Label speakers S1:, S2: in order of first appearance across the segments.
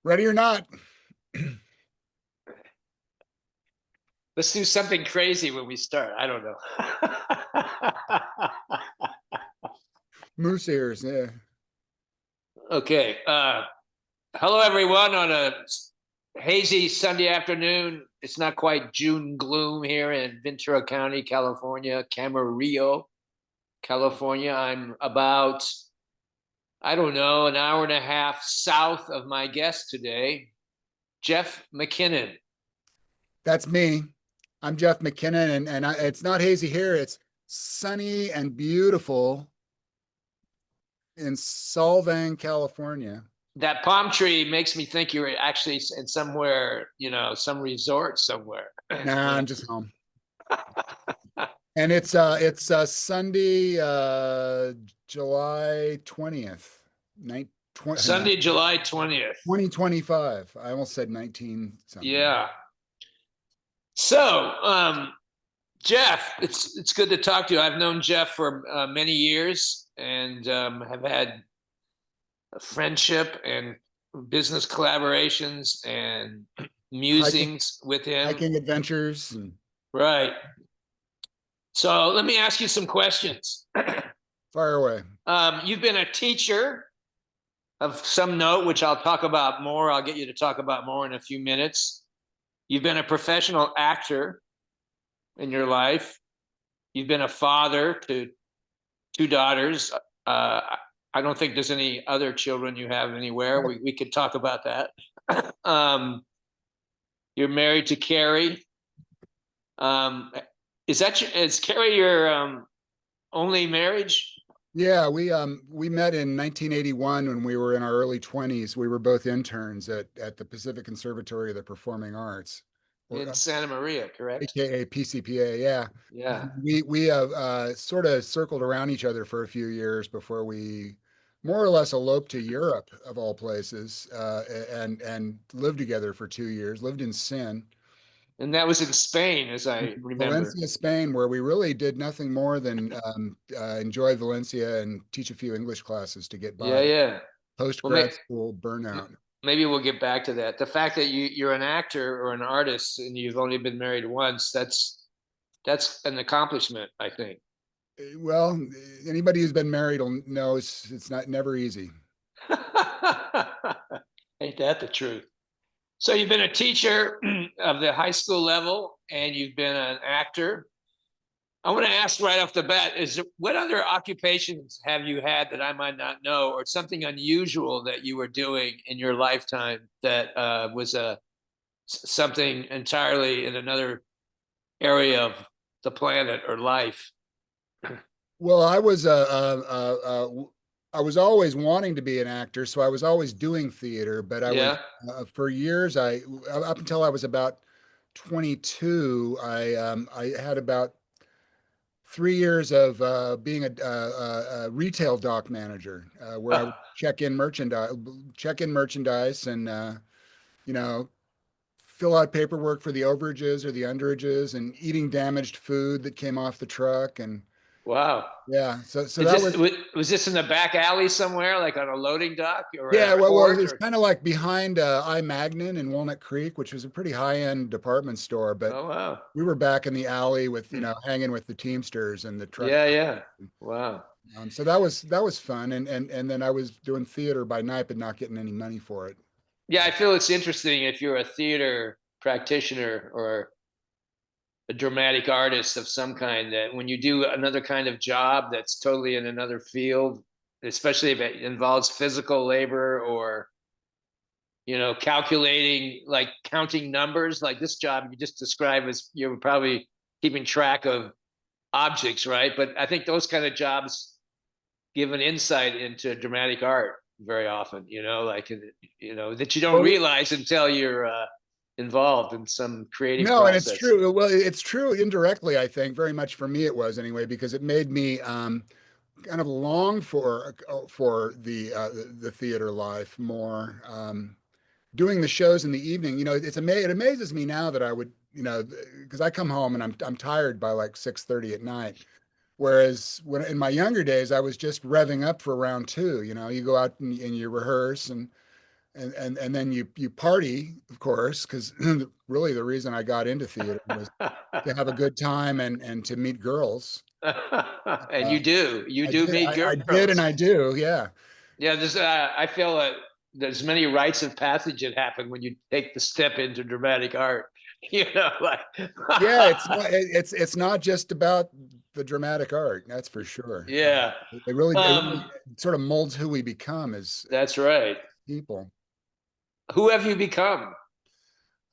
S1: Ready or not,
S2: Let's do something crazy when we start. I don't know.
S1: moose ears. Yeah.
S2: Okay. Hello, everyone, on a hazy Sunday afternoon. It's not quite June gloom here in Ventura County, California, Camarillo, California. I'm about, I don't know, an hour and a half south of my guest today, Jeff McKinnon.
S1: That's me. I'm Jeff McKinnon, and it's not hazy here. It's sunny and beautiful in Solvang, California.
S2: That palm tree makes me think you're actually in somewhere, some resort somewhere.
S1: Nah, I'm just home. And it's Sunday, July 20th, 20,
S2: Sunday, July 20th.
S1: 2025. I almost said 19 something.
S2: Yeah. So, Jeff, it's good to talk to you. I've known Jeff for many years and have had a friendship and business collaborations and
S1: Hiking,
S2: musings with him.
S1: hiking adventures.
S2: Right. So let me ask you some questions.
S1: Fire away.
S2: You've been a teacher of some note, which I'll talk about more. I'll get you to talk about more in a few minutes. You've been a professional actor in your life. You've been a father to two daughters. I don't think there's any other children you have anywhere. We could talk about that. You're married to Carrie. Is Carrie your only marriage?
S1: Yeah, we met in 1981 when we were in our early 20s. We were both interns at the Pacific Conservatory of the Performing Arts, or
S2: In Santa Maria, correct?
S1: AKA PCPA. Yeah,
S2: Yeah.
S1: we sort of circled around each other for a few years before we more or less eloped to Europe, of all places, and lived together for 2 years. Lived in Sin.
S2: And that was in Spain, as I remember.
S1: Valencia, Spain, where we really did nothing more than enjoy Valencia and teach a few English classes to get
S2: Yeah,
S1: by.
S2: yeah.
S1: Post
S2: Well,
S1: grad school burnout.
S2: maybe we'll get back to that. The fact that you're an actor or an artist and you've only been married once, that's an accomplishment, I think.
S1: Well, anybody who's been married will know it's not never easy.
S2: Ain't that the truth? So you've been a teacher of the high school level and you've been an actor. I want to ask right off the bat, what other occupations have you had that I might not know, or something unusual that you were doing in your lifetime that was something entirely in another area of the planet or life?
S1: Well, I was always wanting to be an actor, so I was always doing theater. But I was
S2: Yeah.
S1: for years. I up until I was about 22. I had about 3 years of being a retail dock manager, where I would check in merchandise, and you know, fill out paperwork for the overages or the underages, and eating damaged food that came off the truck. And
S2: Wow.
S1: yeah, so
S2: Is
S1: that
S2: this
S1: was.
S2: was this in the back alley somewhere, like on a loading dock or at
S1: Yeah,
S2: a
S1: well,
S2: port?
S1: it's
S2: Or
S1: kind of like behind I Magnin in Walnut Creek, which was a pretty high-end department store. But
S2: oh wow,
S1: we were back in the alley with, hanging with the Teamsters and the truck.
S2: yeah, yeah, wow.
S1: So that was fun, and then I was doing theater by night, but not getting any money for it.
S2: Yeah, I feel it's interesting if you're a theater practitioner or a dramatic artist of some kind that when you do another kind of job that's totally in another field, especially if it involves physical labor or calculating, like counting numbers, like this job you just described, as you're probably keeping track of objects, right? But I think those kind of jobs give an insight into dramatic art very often, like that you don't
S1: Well,
S2: realize until you're involved in some creative
S1: no, and it's
S2: process.
S1: true. Well, it's true indirectly, I think. Very much for me, it was anyway, because it made me kind of long for the theater life more. Doing the shows in the evening, it amazes me now that I would, because I come home and I'm tired by like 6:30 at night. Whereas when in my younger days, I was just revving up for round two. You go out and you rehearse, and then you party, of course, because really the reason I got into theater was to have a good time and to meet girls.
S2: And
S1: Uh,
S2: you do meet
S1: I did, and
S2: girls.
S1: I do, yeah.
S2: Yeah, I feel that there's many rites of passage that happen when you take the step into dramatic art. You know, like
S1: Yeah, it's not just about the dramatic art, that's for sure.
S2: yeah.
S1: It really
S2: Um,
S1: sort of molds who we become as
S2: that's right.
S1: people.
S2: Who have you become?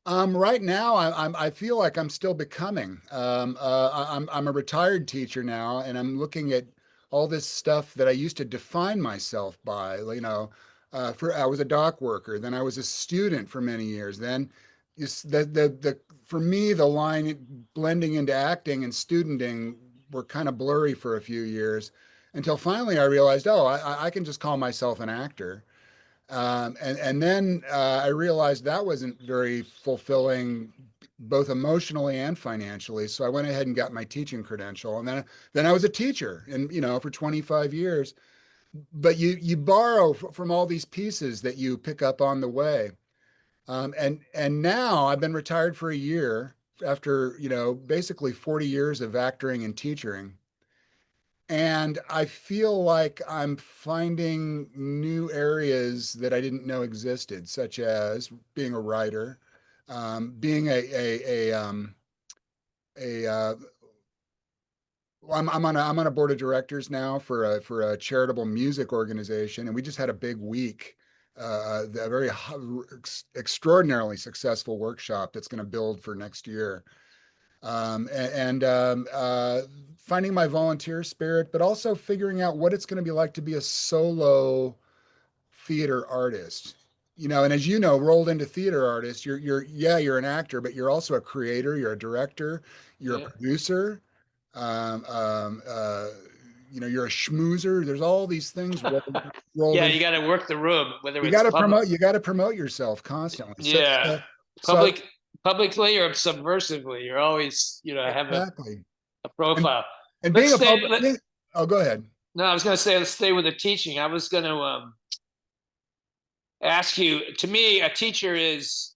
S1: Right now, I feel like I'm still becoming. I'm a retired teacher now, and I'm looking at all this stuff that I used to define myself by. I was a dock worker, then I was a student for many years. Then, the for me the line blending into acting and studenting were kind of blurry for a few years, until finally I realized, oh, I can just call myself an actor. And then I realized that wasn't very fulfilling, both emotionally and financially. So I went ahead and got my teaching credential, and then I was a teacher, and for 25 years. But you borrow from all these pieces that you pick up on the way. And now I've been retired for a year after basically 40 years of acting and teaching. And I feel like I'm finding new areas that I didn't know existed, such as being a writer, being a well, I'm on a board of directors now for a charitable music organization, and we just had a big week, a very extraordinarily successful workshop that's going to build for next year. Finding my volunteer spirit, but also figuring out what it's going to be like to be a solo theater artist. And as you know, rolled into theater artist, you're an actor, but you're also a creator, you're a director, you're a
S2: Yeah,
S1: producer, um, um, uh, you're a schmoozer. There's all these things rolled
S2: yeah.
S1: in.
S2: You got to work the room, whether it's public.
S1: You got to promote yourself constantly.
S2: Yeah,
S1: So
S2: public, publicly or subversively. You're always, have
S1: exactly.
S2: a
S1: And
S2: profile.
S1: and
S2: Let's
S1: being a
S2: stay.
S1: public, oh, go ahead.
S2: No, I was going to say let's stay with the teaching. I was going to ask you. To me, a teacher is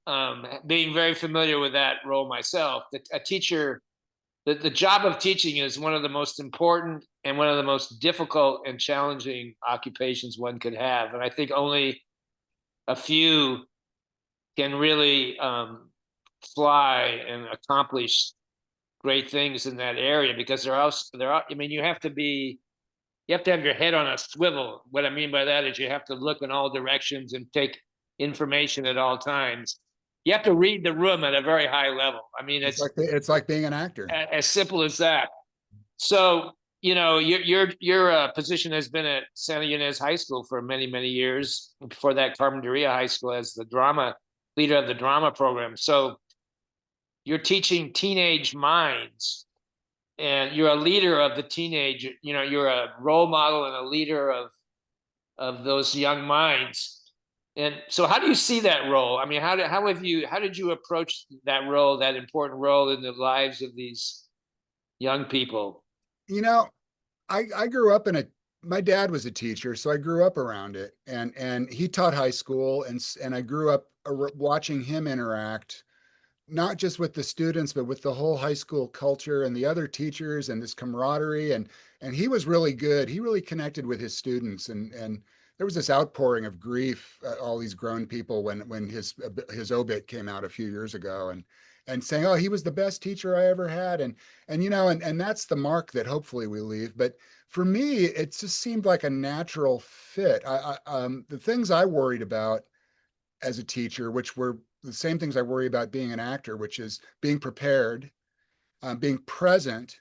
S2: being very familiar with that role myself. A teacher, the job of teaching is one of the most important and one of the most difficult and challenging occupations one could have. And I think only a few can really fly and accomplish great things in that area because I mean, you have to have your head on a swivel. What I mean by that is you have to look in all directions and take information at all times. You have to read the room at a very high level. I mean,
S1: It's like being an actor.
S2: as simple as that. So, your position has been at Santa Ynez High School for many years. Before that, Carpinteria High School as the drama leader of the drama program. So you're teaching teenage minds, and you're a leader of the teenage. You're a role model and a leader of those young minds. And so, how do you see that role? I mean, how did you approach that role, that important role in the lives of these young people?
S1: You know, I grew up my dad was a teacher, so I grew up around it, and he taught high school, and I grew up watching him interact, not just with the students, but with the whole high school culture and the other teachers and this camaraderie. And he was really good. He really connected with his students, and there was this outpouring of grief, all these grown people when his obit came out a few years ago, and saying, oh, he was the best teacher I ever had. And that's the mark that hopefully we leave. But for me, it just seemed like a natural fit. The things I worried about as a teacher, which were the same things I worry about being an actor, which is being prepared, being present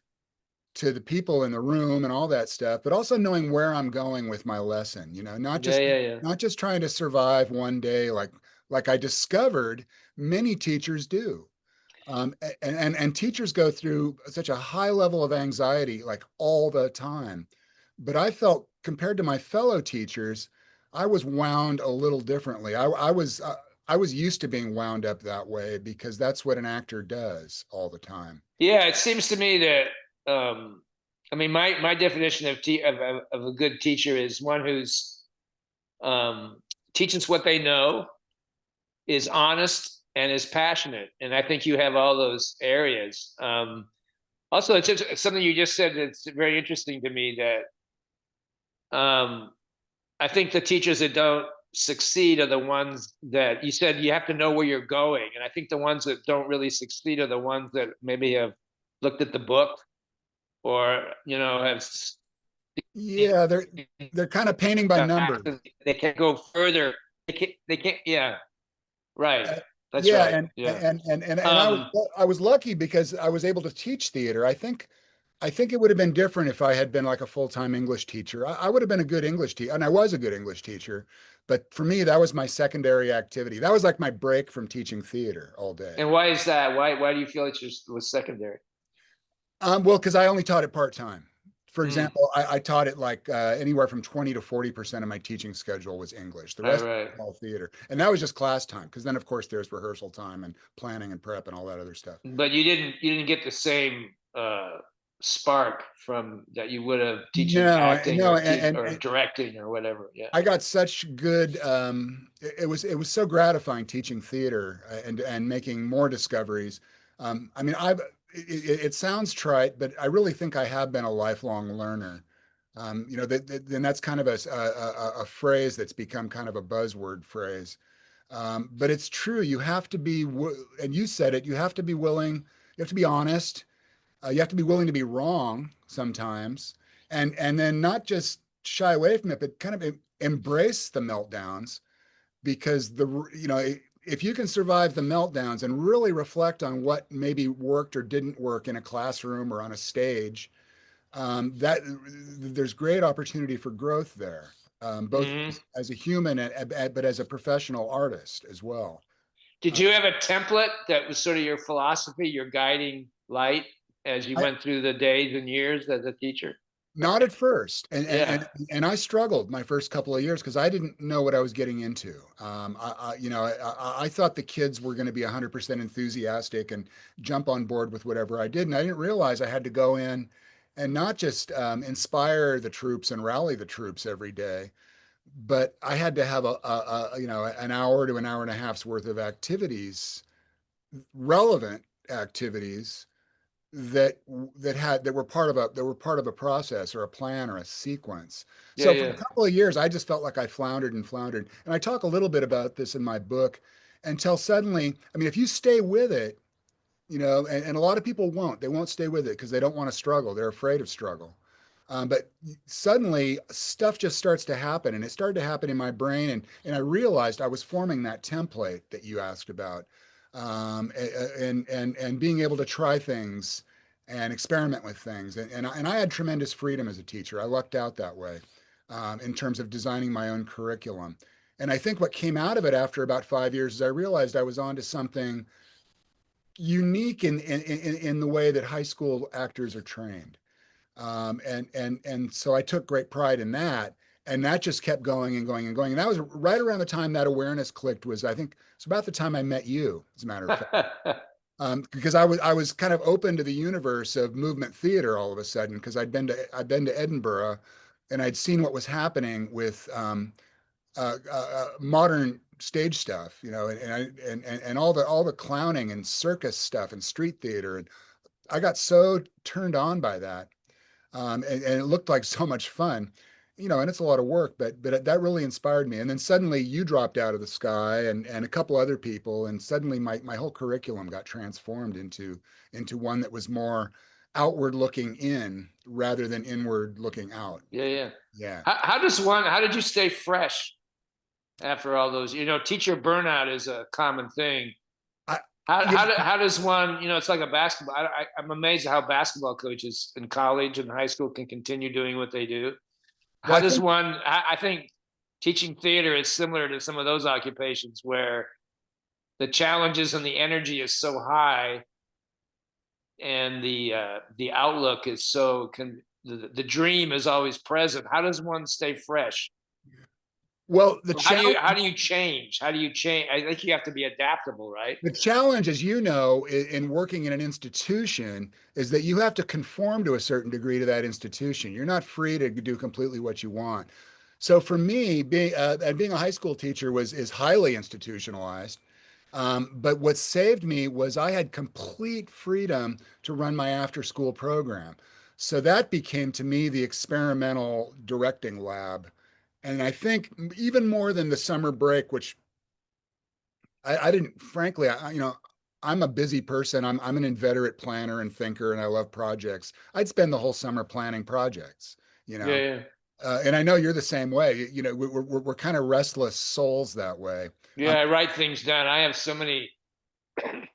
S1: to the people in the room and all that stuff, but also knowing where I'm going with my lesson.
S2: Yeah, yeah, yeah.
S1: Not just trying to survive one day, like I discovered many teachers do. And teachers go through such a high level of anxiety like all the time. But I felt, compared to my fellow teachers, I was wound a little differently. I was used to being wound up that way because that's what an actor does all the time.
S2: Yeah, it seems to me that I mean, my definition of a good teacher is one who's um, teaches what they know, is honest and is passionate. And I think you have all those areas. Also, it's just something you just said that's very interesting to me that I think the teachers that don't succeed are the ones that you said you have to know where you're going. And I think the ones that don't really succeed are the ones that maybe have looked at the book or, have
S1: Yeah, they're kind of painting by numbers.
S2: they can't go further. They can't, yeah, right. That's
S1: Yeah,
S2: right. Yeah.
S1: and
S2: Um,
S1: I was lucky because I was able to teach theater. I think it would have been different if I had been like a full-time English teacher. I would have been a good English teacher, and I was a good English teacher. But for me, that was my secondary activity. That was like my break from teaching theater all day.
S2: and why is that? Why do you feel it just was secondary?
S1: Well, because I only taught it part-time. For
S2: Mm,
S1: example, I taught it like anywhere from 20 to 40% of my teaching schedule was English. The
S2: all
S1: rest
S2: right.
S1: was all theater. And that was just class time, because then of course there's rehearsal time and planning and prep and all that other stuff.
S2: But you didn't get the same spark from that you would have teaching
S1: No,
S2: acting
S1: no,
S2: or or directing or whatever. Yeah.
S1: I got such good it was so gratifying teaching theater and making more discoveries. I mean, it sounds trite, but I really think I have been a lifelong learner. And that's kind of a phrase that's become kind of a buzzword phrase. But it's true. You have to be, and you said it, you have to be willing, you have to be honest, you have to be willing to be wrong sometimes, and then not just shy away from it, but kind of embrace the meltdowns, because if you can survive the meltdowns and really reflect on what maybe worked or didn't work in a classroom or on a stage, that there's great opportunity for growth there, both
S2: Hmm.
S1: as a human but as a professional artist as well.
S2: Did
S1: Uh,
S2: you have a template that was sort of your philosophy, your guiding light as you
S1: I,
S2: went through the days and years as a teacher?
S1: Not at first,
S2: Yeah.
S1: and I struggled my first couple of years because I didn't know what I was getting into. I thought the kids were going to be 100% enthusiastic and jump on board with whatever I did, and I didn't realize I had to go in and not just inspire the troops and rally the troops every day, but I had to have an hour to an hour and a half's worth of activities, relevant activities that that were part of a process or a plan or a sequence.
S2: Yeah.
S1: So for a
S2: Yeah.
S1: couple of years, I just felt like I floundered and floundered. And I talk a little bit about this in my book, until suddenly, I mean, if you stay with it, and a lot of people won't, they won't stay with it because they don't want to struggle. They're afraid of struggle. But suddenly stuff just starts to happen, and it started to happen in my brain. And I realized I was forming that template that you asked about, and being able to try things and experiment with things. And I had tremendous freedom as a teacher. I lucked out that way, in terms of designing my own curriculum. And I think what came out of it after about 5 years is I realized I was onto something unique in the way that high school actors are trained. And so I took great pride in that. And that just kept going and going and going. And that was right around the time that awareness clicked. I think it's about the time I met you, as a matter of fact. Because I was kind of open to the universe of movement theater all of a sudden, because I'd been to Edinburgh, and I'd seen what was happening with modern stage stuff, and all the clowning and circus stuff and street theater. And I got so turned on by that, and it looked like so much fun, and it's a lot of work, but that really inspired me. And then suddenly you dropped out of the sky, and a couple other people, and suddenly my whole curriculum got transformed into one that was more outward looking in rather than inward looking out.
S2: Yeah. Yeah.
S1: Yeah.
S2: How did you stay fresh after all those, teacher burnout is a common thing.
S1: I,
S2: How,
S1: yeah,
S2: how, do, how does one, it's like a basketball. I'm amazed at how basketball coaches in college and high school can continue doing what they do.
S1: well,
S2: How
S1: I
S2: does
S1: think
S2: one, I think teaching theater is similar to some of those occupations where the challenges and the energy is so high and the outlook is the dream is always present. How does one stay fresh?
S1: well
S2: How do you change? How do you change? I think you have to be adaptable, right?
S1: the challenge, as you know, in working in an institution, is that you have to conform to a certain degree to that institution. You're not free to do completely what you want. So for me, being a high school teacher is highly institutionalized. But what saved me was I had complete freedom to run my after school program. So that became to me the experimental directing lab. And I think even more than the summer break, which I didn't, frankly, I'm a busy person. I'm an inveterate planner and thinker, and I love projects. I'd spend the whole summer planning projects, you
S2: Yeah,
S1: know.
S2: yeah,
S1: And I know you're the same way. We're kind of restless souls that way.
S2: yeah. I write things down. I have so many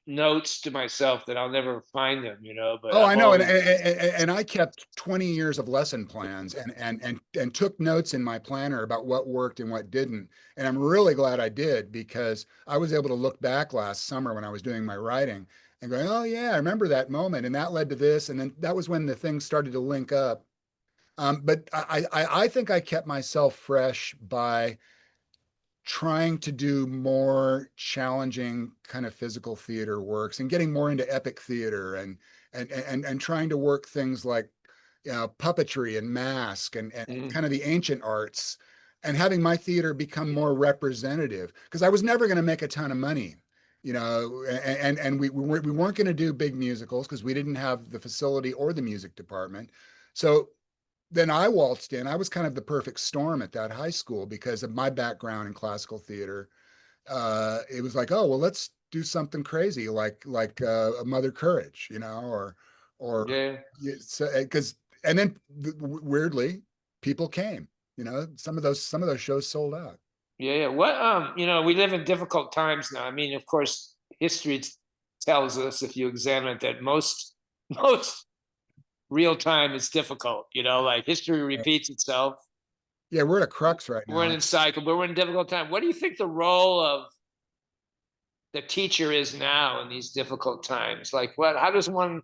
S2: notes to myself that I'll never find them, but
S1: Oh, I
S2: I'm
S1: know, and,
S2: always,
S1: and I kept 20 years of lesson plans and took notes in my planner about what worked and what didn't. And I'm really glad I did because I was able to look back last summer when I was doing my writing and going, oh yeah, I remember that moment, and that led to this, and then that was when the things started to link up. But I think I kept myself fresh by trying to do more challenging kind of physical theater works and getting more into epic theater and trying to work things like puppetry and mask and
S2: mm,
S1: kind of the ancient arts and having my theater become more representative because I was never going to make a ton of money, and we weren't going to do big musicals because we didn't have the facility or the music department. So then I waltzed in. I was kind of the perfect storm at that high school because of my background in classical theater. It was like, oh well, let's do something crazy like Mother Courage, or
S2: yeah,
S1: because and then weirdly, people came. Some of those shows sold out.
S2: yeah, yeah. We live in difficult times now. I mean, of course, history tells us if you examine it that most real time is difficult. Like history repeats itself.
S1: Yeah, we're at a crux right
S2: We're in
S1: now.
S2: a cycle, but we're in a difficult time. What do you think the role of the teacher is now in these difficult times? Like, how does one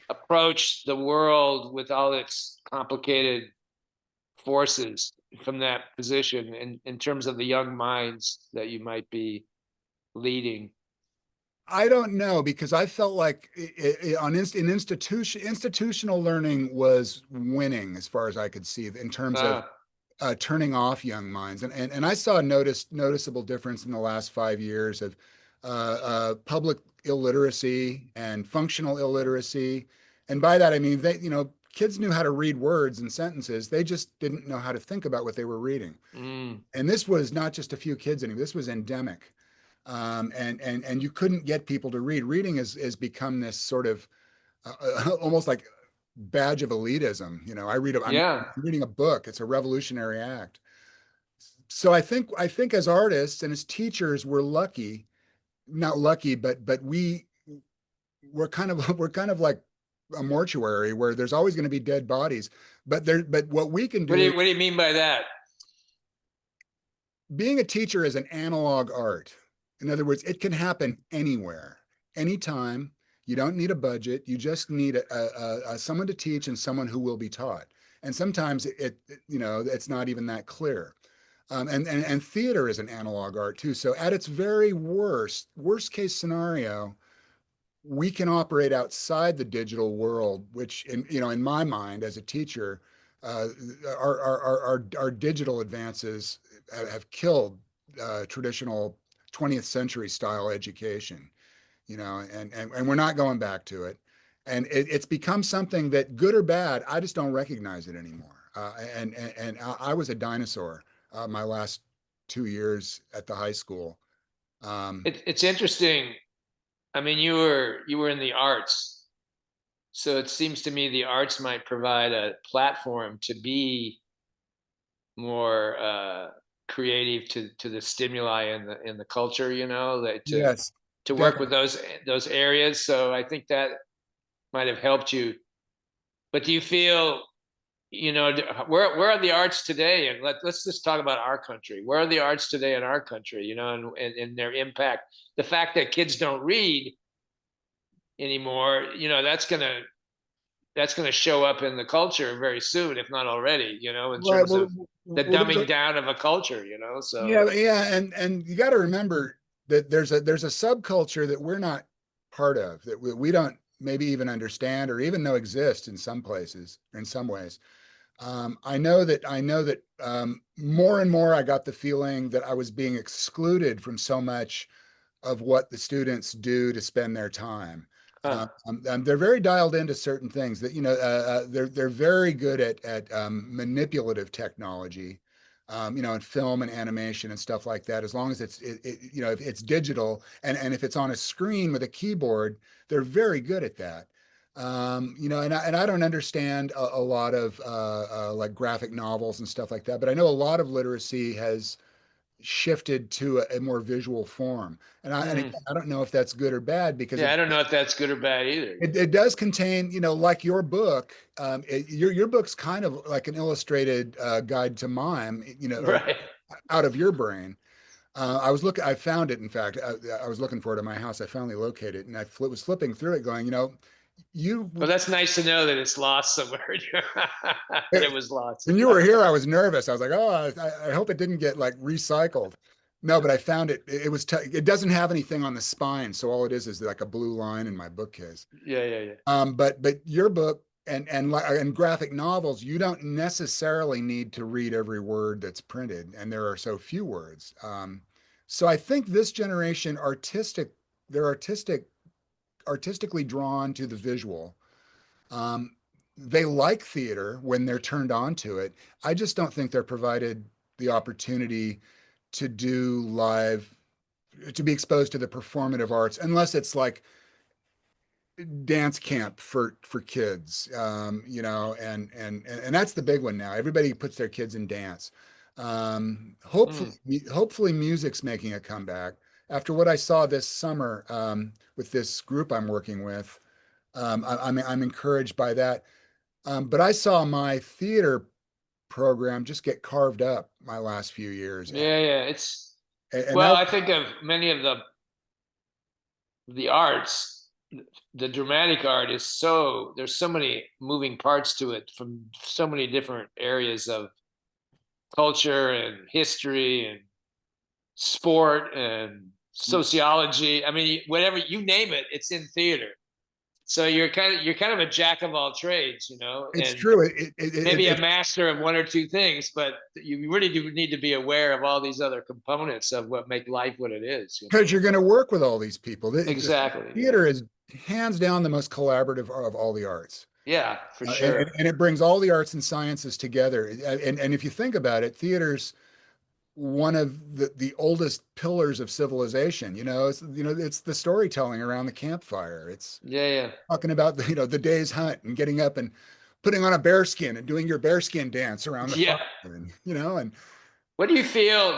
S2: approach the world with all its complicated forces from that position in terms of the young minds that you might be leading?
S1: I don't know because I felt like in institutional learning was winning as far as I could see in terms of
S2: Ah,
S1: turning off young minds. And I saw a noticeable difference in the last 5 years of public illiteracy and functional illiteracy. And by that, I mean, kids knew how to read words and sentences. They just didn't know how to think about what they were reading.
S2: mm,
S1: And this was not just a few kids anymore. This was endemic. And you couldn't get people to read. Reading has become this sort of almost like badge of elitism. I'm
S2: yeah.
S1: reading a book. It's a revolutionary act. So I think as artists and as teachers, we're lucky, not lucky, but we're kind of like a mortuary where there's always going to be dead bodies. But what we can
S2: What do
S1: do,
S2: you mean by that?
S1: being a teacher is an analog art. In other words, it can happen anywhere, anytime. You don't need a budget. You just need someone to teach and someone who will be taught. And sometimes it's not even that clear. And theater is an analog art too. So at its very worst case scenario, we can operate outside the digital world, which in my mind as a teacher, our digital advances have killed traditional 20th century style education, and we're not going back to it. And it's become something that, good or bad, I just don't recognize it anymore. And I was a dinosaur my last 2 years at the high school. Um,
S2: It's interesting. I mean, you were in the arts, so it seems to me the arts might provide a platform to be more creative to the stimuli in the culture, that
S1: yes,
S2: to work with
S1: definitely.
S2: those areas. So I think that might have helped you. But do you feel, where are the arts today? And let's just talk about our country. Where are the arts today in our country? And their impact. The fact that kids don't read anymore, that's gonna show up in the culture very soon, if not already. In
S1: Right.
S2: terms
S1: Well,
S2: of the
S1: there's
S2: dumbing down of a culture. So
S1: yeah, and you got to remember that there's a subculture that we're not part of, that we don't maybe even understand or even know exist in some places, in some ways. I know that more and more I got the feeling that I was being excluded from so much of what the students do to spend their time.
S2: Huh.
S1: They're very dialed into certain things that, they're very good at manipulative technology, and film and animation and stuff like that. As long as if it's digital and if it's on a screen with a keyboard, they're very good at that. And I don't understand a lot of like graphic novels and stuff like that, but I know a lot of literacy has shifted to a more visual form. And
S2: Hmm.
S1: again, I don't know if that's good or bad because
S2: Yeah, I don't know if that's good or bad either.
S1: it does contain, like your book, your book's kind of like an illustrated guide to mime, or
S2: Right.
S1: out of your brain. I found it, in fact. I was looking for it at my house. I finally located it, and was flipping through it going, you
S2: Well, that's nice to know that it's lost somewhere. That it was lost.
S1: when you were here, I was nervous. I was like, oh, I hope it didn't get like recycled. No, but I found it. It doesn't have anything on the spine, so all it is like a blue line in my bookcase.
S2: Yeah, yeah, yeah.
S1: But your book and graphic novels, you don't necessarily need to read every word that's printed, and there are so few words. So I think this generation they're artistically drawn to the visual. Um, they like theater when they're turned on to it. I just don't think they're provided the opportunity to do live, to be exposed to the performative arts, unless it's like dance camp for kids, and that's the big one now. Everybody puts their kids in dance.
S2: Mm.
S1: Hopefully music's making a comeback. After what I saw this summer, with this group I'm working with, I'm encouraged by that. But I saw my theater program just get carved up my last few years,
S2: Yeah, yeah. It's
S1: and
S2: well,
S1: that
S2: I think of many of the arts, the dramatic art is so there's so many moving parts to it from so many different areas of culture and history and sport and sociology. I mean, whatever you name it, it's in theater. So you're kind of a jack of all trades,
S1: it's
S2: and
S1: true.
S2: maybe a master of one or two things, but you really do need to be aware of all these other components of what make life what it is.
S1: Because you're going to work with all these people.
S2: Exactly. Yeah.
S1: Theater is hands down the most collaborative of all the arts.
S2: Yeah, for
S1: And,
S2: sure.
S1: and it brings all the arts and sciences together. And if you think about it, theater's one of the oldest pillars of civilization. It's the storytelling around the campfire. It's
S2: Yeah, yeah.
S1: talking about the day's hunt and getting up and putting on a bearskin and doing your bearskin dance around the fire.
S2: Yeah.
S1: And
S2: What do you feel?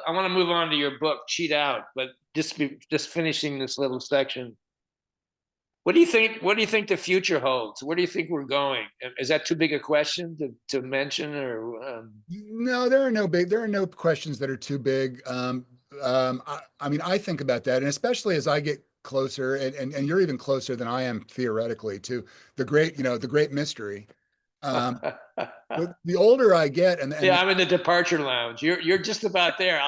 S2: I want to move on to your book, Cheat Out, but just finishing this little section. What do you think? What do you think the future holds? Where do you think we're going? Is that too big a question to mention, or
S1: no, there are no questions that are too big. I mean, I think about that, and especially as I get closer, and you're even closer than I am theoretically to the great mystery. Um, the older I get,
S2: yeah, I'm in the departure lounge. You're just about there.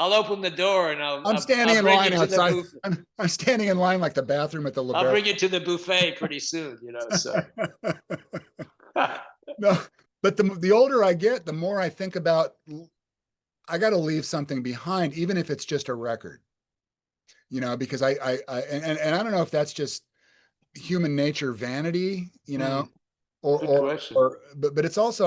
S2: I'll open the door and I'll
S1: I'm
S2: I'll,
S1: standing
S2: I'll
S1: in
S2: bring you
S1: line
S2: to the
S1: outside.
S2: booth.
S1: I'm standing in line like the bathroom at the
S2: I'll
S1: LaBelle.
S2: bring you to the buffet pretty soon. So.
S1: No, but the older I get, the more I think about I got to leave something behind, even if it's just a record. Because and I don't know if that's just human nature, vanity,
S2: Hmm,
S1: or
S2: good question.
S1: but it's also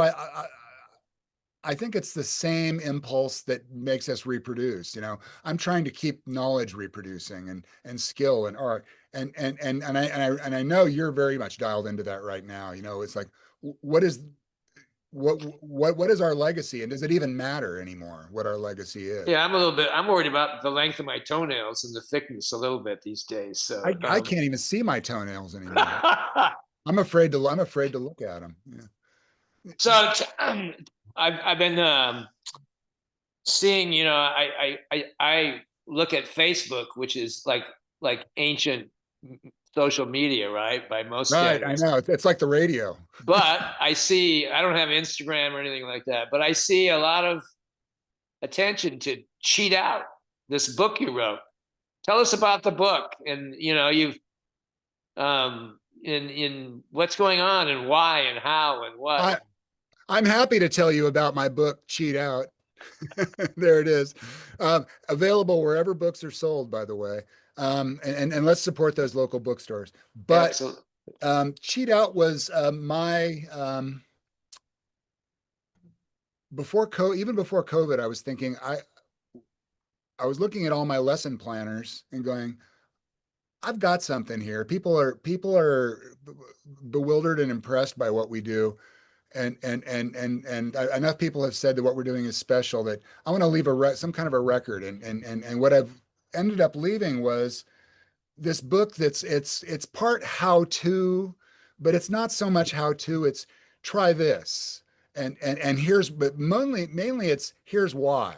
S1: I think it's the same impulse that makes us reproduce. I'm trying to keep knowledge reproducing and skill and art, and I know you're very much dialed into that right now. It's like, what is what is our legacy, and does it even matter anymore what our legacy is?
S2: Yeah, I'm worried about the length of my toenails and the thickness a little bit these days. So,
S1: I can't even see my toenails anymore. I'm afraid to look at them.
S2: so I've been seeing, I look at Facebook, which is like ancient social media, right? By most
S1: Right, I
S2: standards.
S1: know. It's like the radio.
S2: But I don't have Instagram or anything like that, but I see a lot of attention to Cheat Out, this book you wrote. Tell us about the book, and you've in what's going on and why and how and what.
S1: I I'm happy to tell you about my book, Cheat Out. There it is. Available wherever books are sold, by the way. And let's support those local bookstores. But
S2: Absolutely.
S1: Cheat Out was even before COVID, I was thinking I was looking at all my lesson planners and going, I've got something here. People are bewildered and impressed by what we do. And enough people have said that what we're doing is special that I want to leave some kind of a record. And what I've ended up leaving was this book it's part how to, but it's not so much how to, it's try this. And here's, but mainly it's here's why.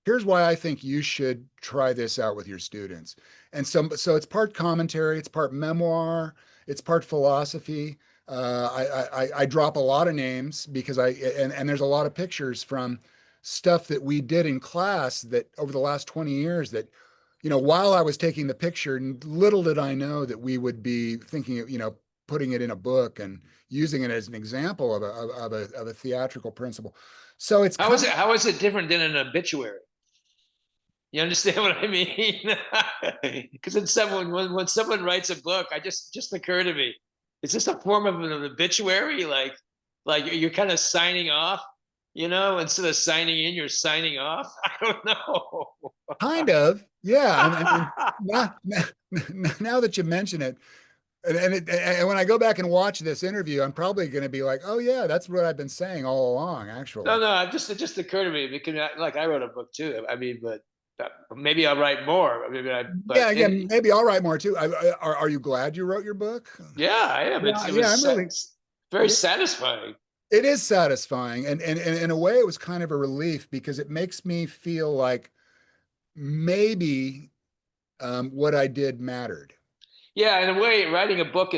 S1: Here's why I think you should try this out with your students. And so it's part commentary, it's part memoir, it's part philosophy. I drop a lot of names because and there's a lot of pictures from stuff that we did in class that over the last 20 years that, while I was taking the picture, little did I know that we would be thinking of, putting it in a book and using it as an example of a theatrical principle. So it's
S2: How is
S1: kind
S2: it? How is it different than an obituary? You understand what I mean? Because when someone writes a book, I just occurred to me, is this a form of an obituary? Like you're kind of signing off, instead of signing in, you're signing off. I don't know.
S1: Kind of, yeah. And now that you mention it, and when I go back and watch this interview, I'm probably going to be like, oh yeah, that's what I've been saying all along, actually.
S2: No, no, it just occurred to me because like I wrote a book too. I mean, but maybe I'll write more.
S1: Yeah,
S2: But
S1: yeah, maybe I'll write more too. Are you glad you wrote your book?
S2: yeah, I am.
S1: Yeah,
S2: It
S1: yeah,
S2: was
S1: I'm really.
S2: very
S1: Yeah,
S2: satisfying.
S1: it is satisfying, and in a way, it was kind of a relief because it makes me feel like maybe what I did mattered.
S2: Yeah, in a way, writing a book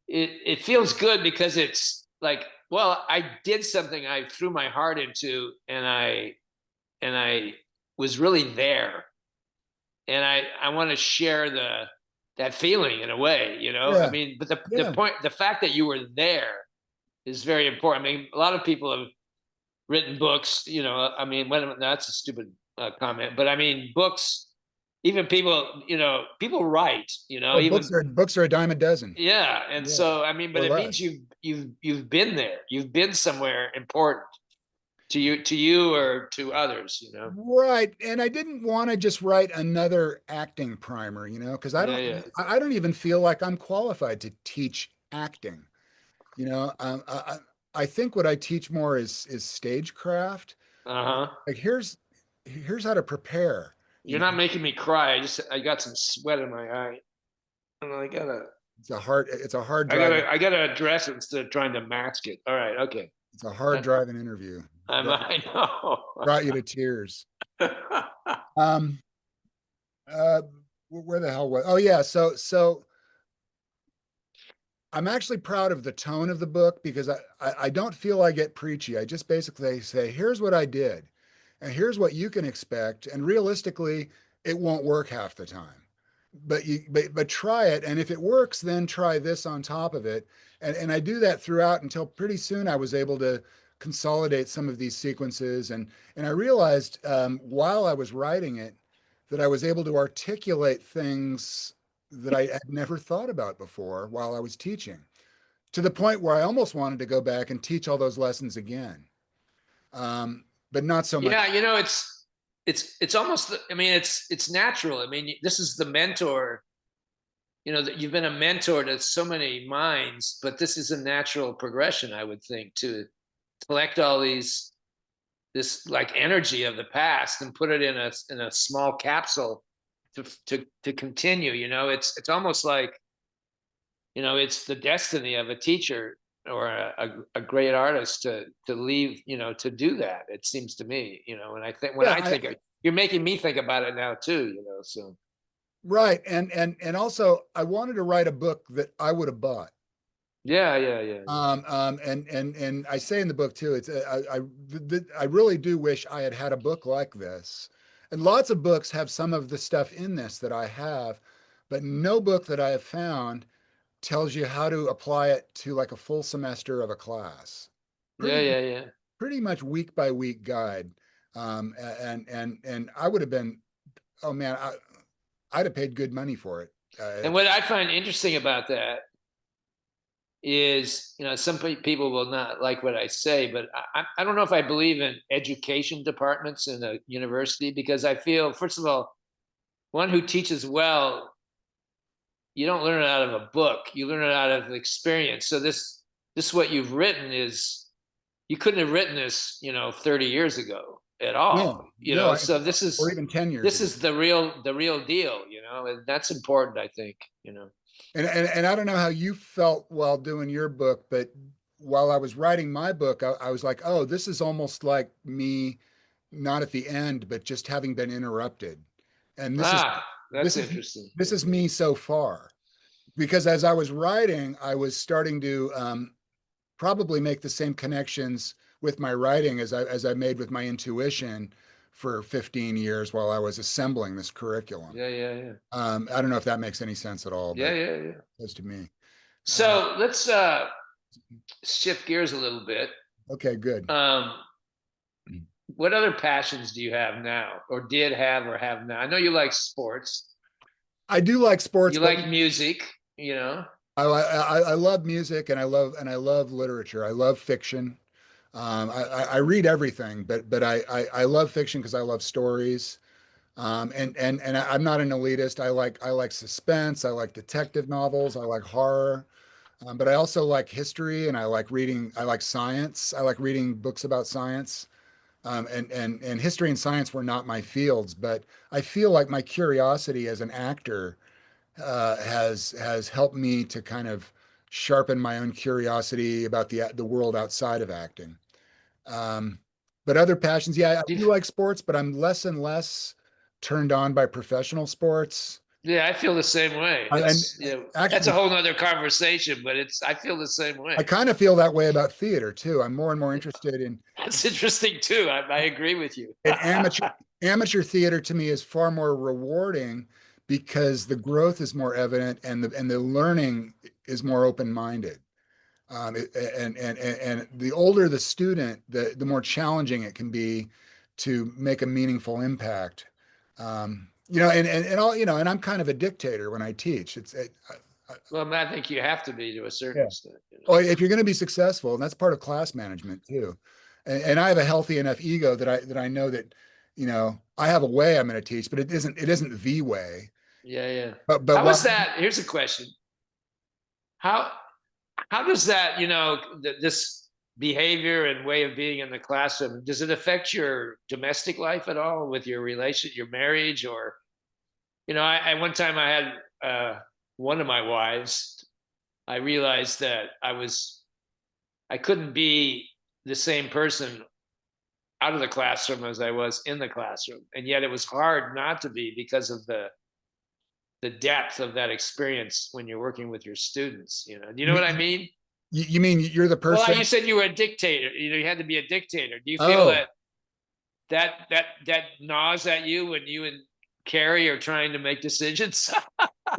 S2: it feels good because it's like, well, I did something I threw my heart into, and I was really there, and I want to share that feeling in a way, I
S1: Yeah,
S2: mean, but
S1: yeah.
S2: the fact that you were there is very important. I mean, a lot of people have written books, I mean, that's a stupid comment, but I mean, books, even people, people write,
S1: Oh,
S2: even.
S1: books are a dime a dozen.
S2: Yeah, and
S1: Yeah,
S2: so I mean, but
S1: or
S2: it means
S1: less.
S2: you've been there. You've been somewhere important to you or to others.
S1: Right. And I didn't want to just write another acting primer, because
S2: Yeah, yeah.
S1: I don't even feel like I'm qualified to teach acting. I think what I teach more is stagecraft.
S2: Uh-huh.
S1: Like here's how to prepare,
S2: You're not making me cry. I got some sweat in my eye. And
S1: it's a hard
S2: I
S1: driving,
S2: gotta I gotta address it instead of trying to mask it. All right, okay.
S1: it's a hard
S2: I,
S1: driving interview. Brought,
S2: I know.
S1: brought you to tears. Um, uh, where the hell was, oh yeah. So I'm actually proud of the tone of the book because I don't feel I get preachy. I just basically say, here's what I did, and here's what you can expect. And realistically, it won't work half the time. But try it. And if it works, then try this on top of it. And I do that throughout until pretty soon I was able to consolidate some of these sequences. And I realized while I was writing it that I was able to articulate things that I had never thought about before while I was teaching, to the point where I almost wanted to go back and teach all those lessons again. But not so much.
S2: Yeah, it's almost, I mean, it's natural. I mean, this is the mentor, that you've been a mentor to so many minds, but this is a natural progression, I would think, to collect all this like energy of the past and put it in a small capsule to continue. It's almost like, it's the destiny of a teacher or a great artist to leave, to do that. It seems to me, and I think when
S1: Yeah,
S2: I think you're making me think about it now too, so
S1: right. And also I wanted to write a book that I would have bought.
S2: yeah, yeah, yeah, yeah.
S1: And I say in the book too, I really do wish I had had a book like this. And lots of books have some of the stuff in this that I have, but no book that I have found tells you how to apply it to like a full semester of a class.
S2: Yeah,
S1: Pretty,
S2: yeah, yeah.
S1: pretty much week by week guide. And I would have been, oh man, I'd have paid good money for it.
S2: And what I find interesting about that is, some people will not like what I say, but I don't know if I believe in education departments in a university, because I feel, first of all, one who teaches well, you don't learn it out of a book, you learn it out of experience. So this what you've written is, you couldn't have written this 30 years ago at all,
S1: No, no,
S2: so
S1: or even 10 years
S2: this
S1: ago.
S2: is the real deal, and that's important, I think.
S1: And I don't know how you felt while doing your book, but while I was writing my book, I was like, oh, this is almost like me, not at the end, but just having been interrupted. And
S2: That's
S1: this is
S2: interesting.
S1: this is me so far. Because as I was writing, I was starting to probably make the same connections with my writing as I made with my intuition for 15 years while I was assembling this curriculum.
S2: Yeah, yeah, yeah.
S1: I don't know if that makes any sense at all,
S2: Yeah,
S1: but
S2: yeah, yeah.
S1: it does to me. Uh,
S2: So let's shift gears a little bit.
S1: okay, good.
S2: Um, what other passions do you have now, or did have, or have now? I know you like sports.
S1: I do like sports,
S2: You
S1: but
S2: like music.
S1: I love music and I love literature. I love fiction. I read everything, but I love fiction because I love stories. And I'm not an elitist. I like suspense. I like detective novels. I like horror. But I also like history and I like reading. I like science. I like reading books about science. And history and science were not my fields, but I feel like my curiosity as an actor has helped me to kind of sharpen my own curiosity about the world outside of acting. Um, but other passions, yeah, I
S2: Do you,
S1: do like sports, but I'm less and less turned on by professional sports.
S2: yeah, I feel the same way.
S1: And
S2: That's a
S1: actually,
S2: whole nother conversation, but I feel the same
S1: I
S2: way.
S1: kind of feel that way about theater too. I'm more and more interested
S2: That's interesting too. I agree with you.
S1: in amateur theater. To me is far more rewarding because the growth is more evident and the learning is more open-minded. And the older the student, the more challenging it can be to make a meaningful impact. And all, and I'm kind of a dictator when I teach.
S2: Well, I think you have to be to a certain
S1: Yeah.
S2: extent.
S1: Well, if you're going to be successful, and that's part of class management too. And I have a healthy enough ego that I know that, I have a way I'm going to teach, but it isn't the way.
S2: Yeah, yeah.
S1: But
S2: How
S1: what
S2: is that? Here's a question. How how does that, this behavior and way of being in the classroom, does it affect your domestic life at all, with your marriage, or, I one time I had one of my wives, I realized that I couldn't be the same person out of the classroom as I was in the classroom. And yet it was hard not to be, because of the depth of that experience when you're working with your students. Do you
S1: you
S2: know what
S1: mean,
S2: I mean?
S1: you mean you're the
S2: Well,
S1: person?
S2: you said you were a dictator. You had to be a dictator. Do you feel
S1: Oh,
S2: that gnaws at you when you and Carrie are trying to make decisions?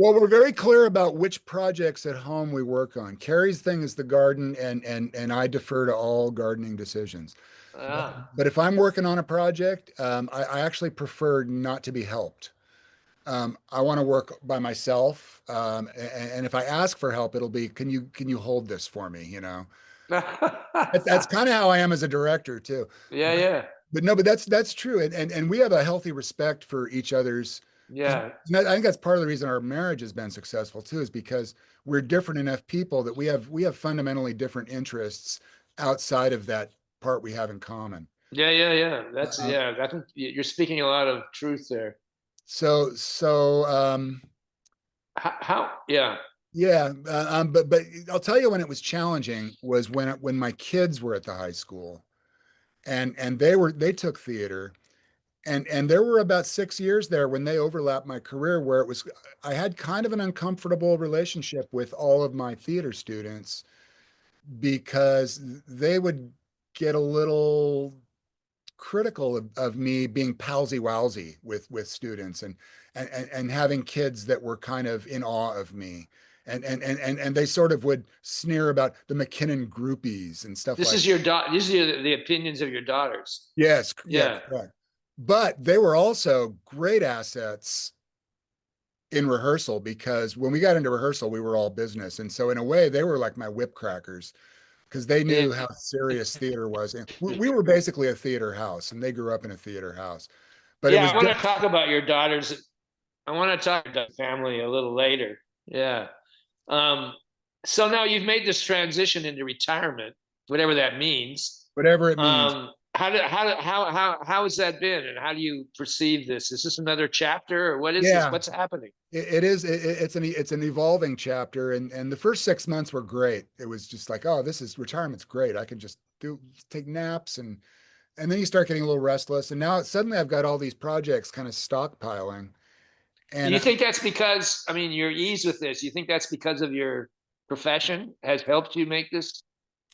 S1: well, we're very clear about which projects at home we work on. Carrie's thing is the garden, and I defer to all gardening decisions. But,
S2: Ah.
S1: but if I'm working on a project, I actually prefer not to be helped. I want to work by myself, and if I ask for help, it'll be, can you hold this for me? That's kind of how I am as a director too.
S2: Yeah,
S1: But,
S2: yeah,
S1: but no, but that's true, and we have a healthy respect for each other's. Because
S2: yeah.
S1: I think that's part of the reason our marriage has been successful too, is because we're different enough people that we have fundamentally different interests outside of that part we have in common.
S2: Yeah, yeah, yeah.
S1: Uh,
S2: I think you're speaking a lot of truth there.
S1: so
S2: Yeah.
S1: yeah, but I'll tell you when it was challenging was when my kids were at the high school and they took theater. And there were about 6 years there when they overlapped my career where I had kind of an uncomfortable relationship with all of my theater students because they would get a little critical of me being palsy walsy with students and having kids that were kind of in awe of me. and they sort of would sneer about the McKinnon groupies and stuff
S2: This
S1: like
S2: is
S1: that.
S2: your daughter. These are the opinions of your daughters.
S1: Yes, yeah,
S2: Yeah.
S1: correct. But they were also great assets in rehearsal because when we got into rehearsal, we were all business. And so in a way, they were like my whip crackers because they
S2: Yeah.
S1: knew how serious theater was. And we were basically a theater house and they grew up in a theater house. But it
S2: Yeah,
S1: was
S2: I want to talk about your daughters. I want to talk about the family a little later. Yeah. Um, so now you've made this transition into retirement, whatever that means.
S1: whatever it means.
S2: How has that been, and how do you perceive this? Is this another chapter, or what is this?
S1: Yeah,
S2: What's happening?
S1: it is. It's an evolving chapter, and the first 6 months were great. It was just like, oh, this is retirement's great. I can just take naps and then you start getting a little restless. And now suddenly I've got all these projects kind of stockpiling.
S2: Do
S1: And
S2: you think that's because, I mean, your ease with this? You think that's because of your profession has helped you make this?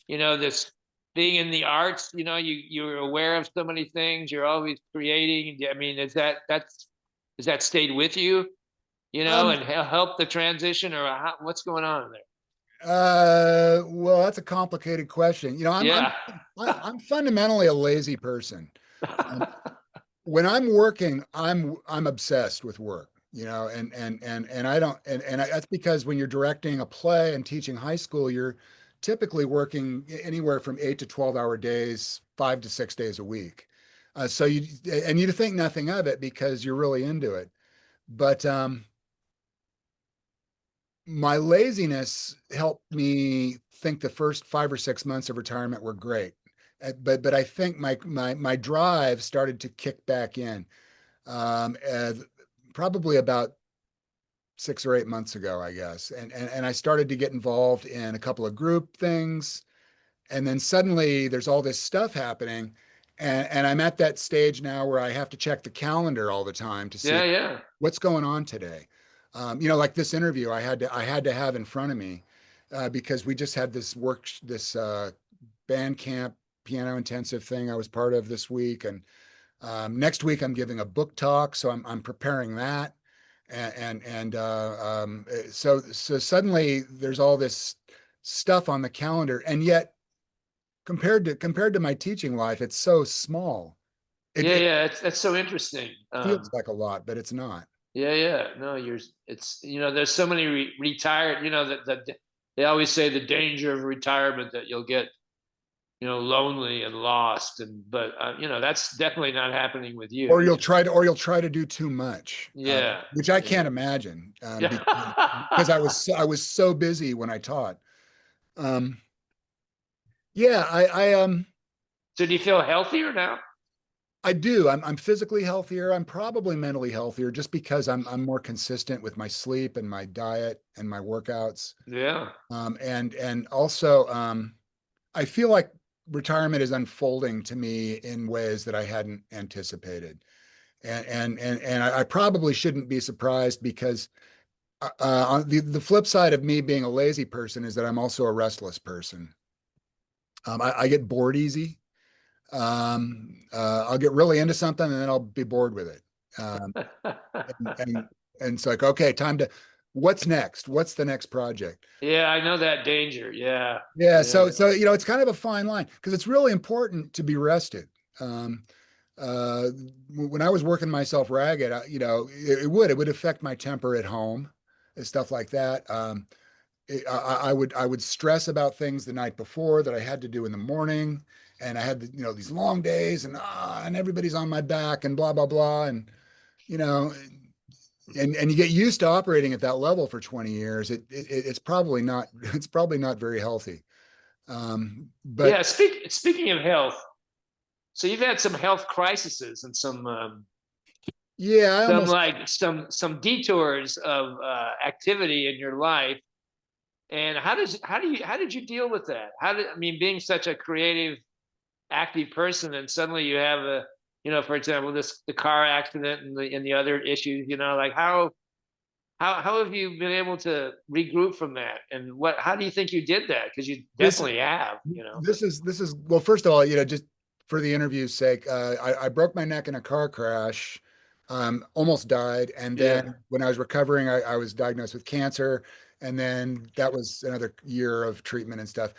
S2: This being in the arts. You're aware of so many things. You're always creating. I mean, is that stayed with you?
S1: um,
S2: And help the transition, or what's going on there?
S1: well, that's a complicated question.
S2: Yeah.
S1: I'm fundamentally a lazy person. Um, when I'm working, I'm obsessed with work, and I don't, that's because when you're directing a play and teaching high school, you're typically working anywhere from 8 to 12 hour days, 5 to 6 days a week. So you think nothing of it because you're really into it. But my laziness helped me think the first 5 or 6 months of retirement were great. But I think my drive started to kick back in uh, probably about 6 or 8 months ago, I guess. And I started to get involved in a couple of group things. And then suddenly there's all this stuff happening. And I'm at that stage now where I have to check the calendar all the time to see
S2: Yeah, yeah.
S1: what's going on today. Like this interview I had to have in front of me because we just had this band camp piano intensive thing I was part of this week, and next week I'm giving a book talk, so I'm preparing that, so suddenly there's all this stuff on the calendar, and yet compared to my teaching life, it's so small. It,
S2: Yeah,
S1: it
S2: yeah. That's so interesting.
S1: feels like a lot, but it's not.
S2: Yeah, yeah. No, it's, there's so many retired, that they always say the danger of retirement, that you'll get, lonely and lost. But, that's definitely not happening with you.
S1: Or you'll try to do too much,
S2: Yeah.
S1: which I
S2: Yeah.
S1: can't imagine, because I
S2: Yeah.
S1: was so busy when I taught. Um, yeah,
S2: So do you feel healthier now?
S1: I do. I'm physically healthier. I'm probably mentally healthier just because I'm more consistent with my sleep and my diet and my workouts.
S2: Yeah.
S1: And also I feel like retirement is unfolding to me in ways that I hadn't anticipated. And I probably shouldn't be surprised because on the flip side of me being a lazy person is that I'm also a restless person. I get bored easy. I'll get really into something and then I'll be bored with it. Um, and, and and it's like, okay, what's next? What's the next project?
S2: Yeah, I know that danger. Yeah.
S1: Yeah,
S2: Yeah.
S1: so it's kind of a fine line because it's really important to be rested. Um, when I was working myself ragged, it would affect my temper at home and stuff like that. I would stress about things the night before that I had to do in the morning, and I had these long days, and everybody's on my back and blah blah blah, and you know and you get used to operating at that level for 20 years. It's probably not very healthy. But
S2: Yeah. Speaking of health, so you've had some health crises and
S1: yeah, I
S2: some
S1: almost
S2: like some detours of activity in your life. And how did you deal with that? I mean, being such a creative, active person, and suddenly you have for example, the car accident and the other issues, like how have you been able to regroup from that? And how do you think you did that? Because you
S1: this
S2: definitely have,
S1: this is well, first of all, just for the interview's sake, I broke my neck in a car crash almost died. And
S2: Yeah.
S1: then when I was recovering, I was diagnosed with cancer. And then that was another year of treatment and stuff.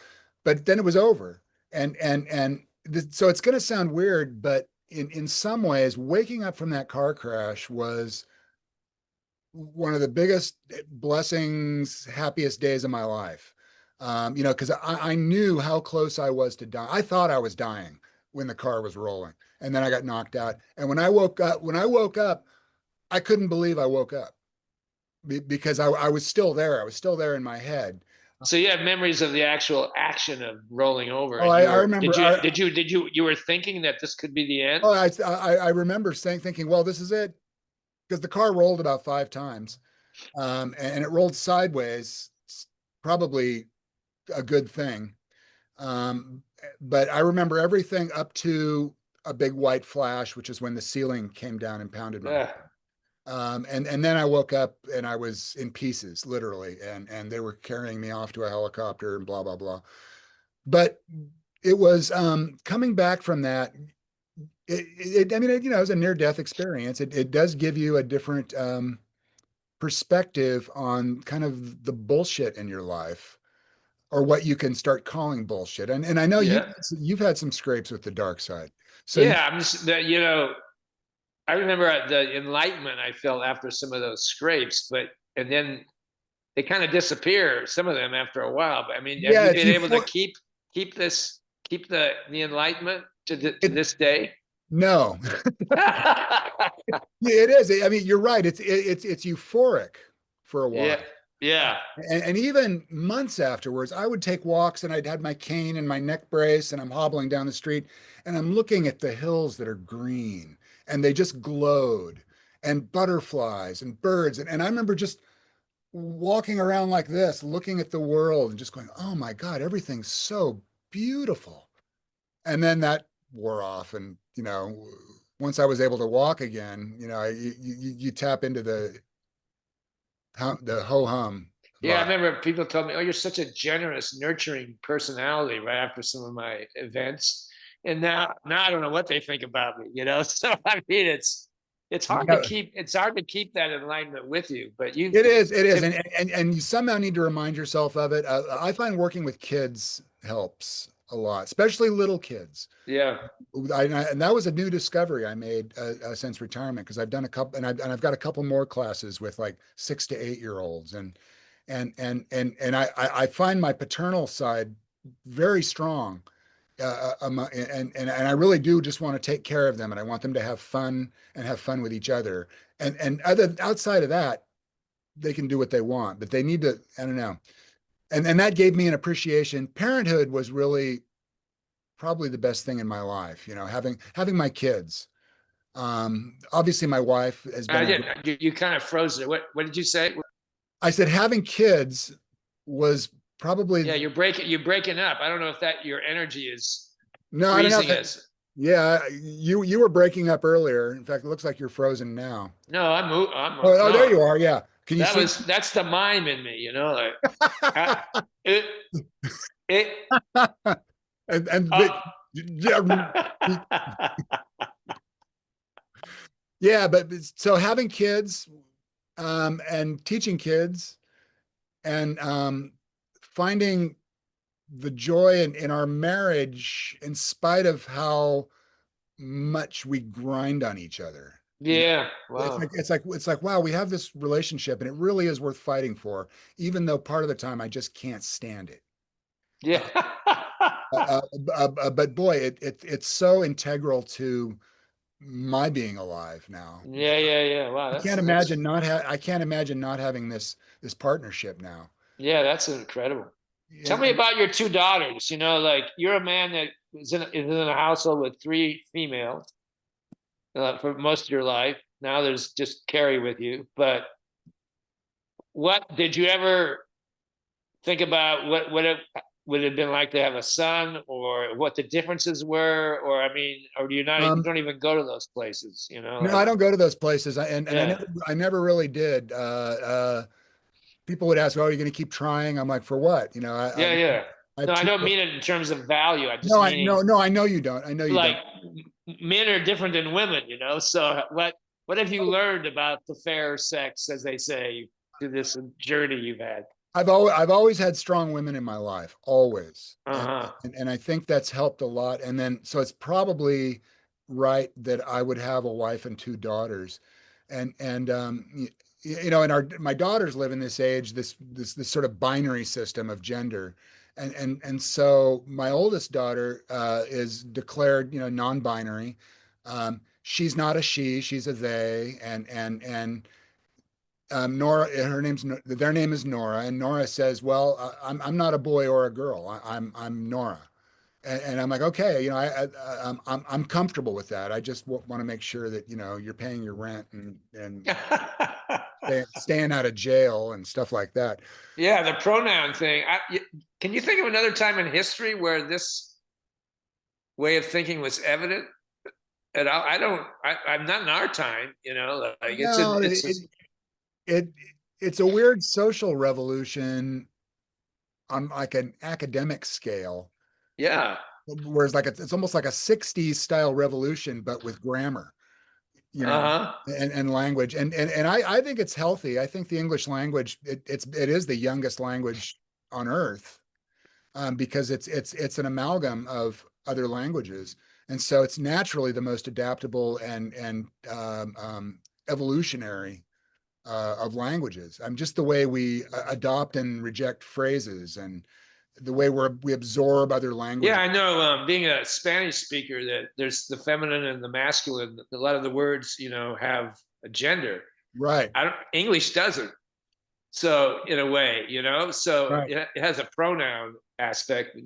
S1: But then it was over. So it's going to sound weird, but in some ways, waking up from that car crash was one of the biggest blessings, happiest days of my life. Because I knew how close I was to dying. I thought I was dying when the car was rolling, and then I got knocked out. And when I woke up, I couldn't believe I woke up because I was still there. I was still there in my head.
S2: So you have memories of the actual action of rolling over,
S1: Oh,
S2: and
S1: I remember.
S2: you were thinking that this could be the end?
S1: Oh, I remember thinking, well, this is it, because the car rolled about 5 times, and it rolled sideways, probably a good thing. Um, but I remember everything up to a big white flash, which is when the ceiling came down and pounded my head.
S2: Ugh.
S1: And then I woke up and I was in pieces, literally, and they were carrying me off to a helicopter and blah blah blah. But it was coming back from that. I mean, it was a near death experience. It does give you a different perspective on kind of the bullshit in your life, or what you can start calling bullshit. And I know
S2: Yeah.
S1: you've had some scrapes with the dark side. So
S2: Yeah, I'm just that I remember the enlightenment I felt after some of those scrapes, but and then they kind of disappear, some of them after a while. But I mean, have
S1: yeah,
S2: you
S1: it's
S2: been able to
S1: euphoric.
S2: keep this keep the enlightenment to
S1: It
S2: this day?
S1: No, it is. I mean, you're right. It's euphoric for a
S2: Yeah,
S1: while.
S2: yeah,
S1: And even months afterwards, I would take walks and I'd had my cane and my neck brace and I'm hobbling down the street and I'm looking at the hills that are green and they just glowed, and butterflies and birds. And I remember just walking around like this, looking at the world and just going, oh my God, everything's so beautiful. And then that wore off. And, once I was able to walk again, you tap into the ho hum
S2: yeah. I
S1: vibe.
S2: remember people told me, "Oh, you're such a generous, nurturing personality." Right after some of my events, and now I don't know what they think about me. So I mean, it's hard to
S1: Yeah,
S2: keep that enlightenment with you. But you,
S1: it is.
S2: to,
S1: And you somehow need to remind yourself of it. I find working with kids helps a lot, especially little kids.
S2: yeah,
S1: And that was a new discovery I made since retirement, because I've done a couple, and I've got a couple more classes with like 6 to 8 year olds, and I find my paternal side very strong, and I really do just want to take care of them, and I want them to have fun and have fun with each other, and other outside of that, they can do what they want, but they need to, I don't know, and that gave me an appreciation. Parenthood was really probably the best thing in my life, having my kids. Obviously my wife has been
S2: I
S1: a
S2: did.
S1: great,
S2: You kind of froze it. What did you say?
S1: I said having kids was probably,
S2: Yeah, you're breaking up. I don't know if that your energy is
S1: no, I don't know
S2: freezing
S1: that.
S2: us.
S1: Yeah, you were breaking up earlier. In fact, it looks like you're frozen now.
S2: No,
S1: Oh, there
S2: no.
S1: you are. Yeah. Can you see?
S2: That's the mime in me. Like I, it it.
S1: and
S2: Uh,
S1: yeah, yeah, but so having kids, and teaching kids, and finding the joy in our marriage in spite of how much we grind on each other.
S2: yeah.
S1: It's
S2: Wow.
S1: like wow, we have this relationship and it really is worth fighting for, even though part of the time I just can't stand it.
S2: Yeah.
S1: But boy, it's so integral to my being alive now.
S2: Yeah. Yeah. Yeah. Wow. That's
S1: I can't imagine not having this partnership now.
S2: yeah. That's incredible. Tell
S1: And,
S2: me
S1: and
S2: about your two daughters. Like you're a man that is in a household with three females for most of your life. Now there's just Carrie with you. But what did you ever think about what it would have been like to have a son, or what the differences were, or I mean, or do you
S1: um,
S2: don't even go to those places,
S1: no, I
S2: like
S1: don't go to those places. And
S2: yeah,
S1: I never really did. People would ask, "Oh, are you going to keep trying?" I'm like, "For what?"
S2: yeah, yeah.
S1: I have
S2: No, I
S1: two.
S2: don't mean it in terms of value. I just
S1: No,
S2: meaning
S1: no, I know you don't. I know you
S2: like
S1: don't.
S2: men are different than women, so What have you learned about the fair sex, as they say, through this journey you've had?
S1: I've always had strong women in my life, always. And,
S2: Uh-huh.
S1: and I think that's helped a lot. And then, so it's probably right that I would have a wife and two daughters. And my daughters live in this age, this sort of binary system of gender. And so my oldest daughter is declared, non-binary. She's not a she, she's a they. Nora, their name is Nora, and Nora says, "Well, I'm not a boy or a girl. I'm Nora." And I'm like, okay, I'm comfortable with that. I just want to make sure that you're paying your rent and staying out of jail and stuff like that.
S2: Yeah, the pronoun thing. Can you think of another time in history where this way of thinking was evident? And I don't. I'm not in our time. Like
S1: No,
S2: it's
S1: it it's a weird social revolution on like an academic scale,
S2: yeah.
S1: whereas like it's almost like a '60s style revolution, but with grammar. you know,
S2: Uh-huh.
S1: and language. And I think it's healthy. I think the English language, it is the youngest language on earth, because it's an amalgam of other languages. And so it's naturally the most adaptable and evolutionary of languages. Just the way we adopt and reject phrases, and the way we absorb other
S2: Yeah,
S1: languages.
S2: I know. Being a Spanish speaker, that there's the feminine and the masculine. A lot of the words, have a gender.
S1: Right,
S2: I don't. English doesn't. So in a way, so
S1: right.
S2: it has a pronoun aspect,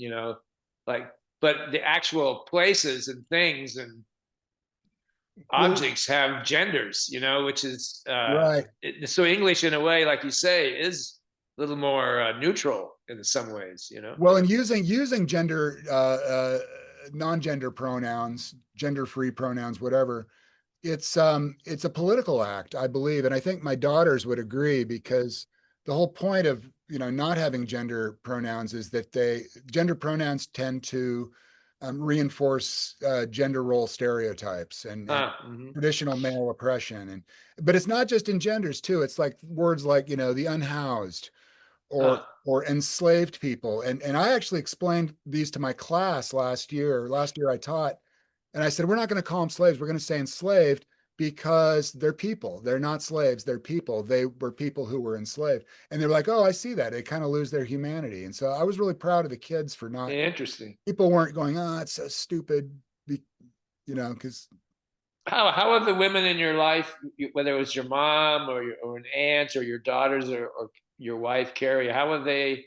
S2: like, but the actual places and things and
S1: Well,
S2: objects have genders, which is
S1: right.
S2: so English in a way, like you say, is a little more neutral in some ways.
S1: Well, and using gender non-gender pronouns, gender-free pronouns, whatever, it's a political act, I believe, and I think my daughters would agree, because the whole point of not having gender pronouns is that gender pronouns tend to reinforce gender role stereotypes and
S2: Mhm.
S1: traditional male oppression, but it's not just in genders too. It's like words like the unhoused or
S2: uh,
S1: or enslaved people. And I actually explained these to my class last year. Last year I taught, and I said, we're not going to call them slaves. We're going to say enslaved, because they're people. They're not slaves. They're people. They were people who were enslaved. And they're like, oh, I see that. They kind of lose their humanity. And so I was really proud of the kids for not,
S2: Interesting.
S1: people weren't going, oh, it's so stupid, because
S2: How have the women in your life, whether it was your mom or an aunt or your daughters or your wife Carrie, how have they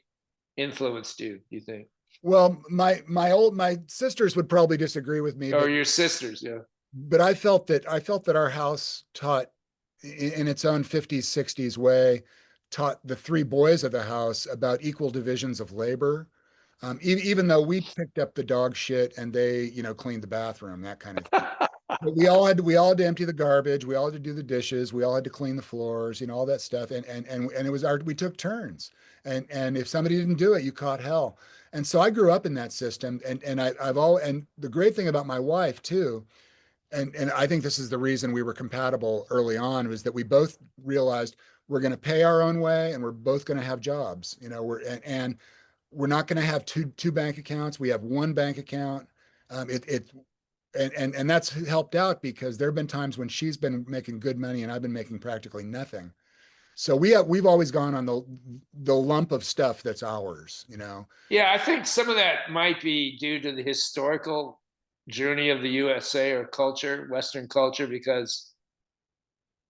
S2: influenced you? Do you think,
S1: well, my sisters would probably disagree with me,
S2: or
S1: but
S2: your sisters? Yeah.
S1: I felt that our house taught, in its own '50s, '60s way, taught the three boys of the house about equal divisions of labor. Even though we picked up the dog shit and they, cleaned the bathroom, that kind of thing. But we all had to empty the garbage, we all had to do the dishes, we all had to clean the floors, all that stuff. And it was we took turns. And if somebody didn't do it, you caught hell. And so I grew up in that system. And the great thing about my wife too, and I think this is the reason we were compatible early on, was that we both realized we're going to pay our own way, and we're both going to have jobs. And we're not going to have two bank accounts. We have one bank account. It and that's helped out, because there have been times when she's been making good money and I've been making practically nothing. So we've always gone on the lump of stuff that's ours.
S2: Yeah, I think some of that might be due to the historical journey of the USA or culture, Western culture, because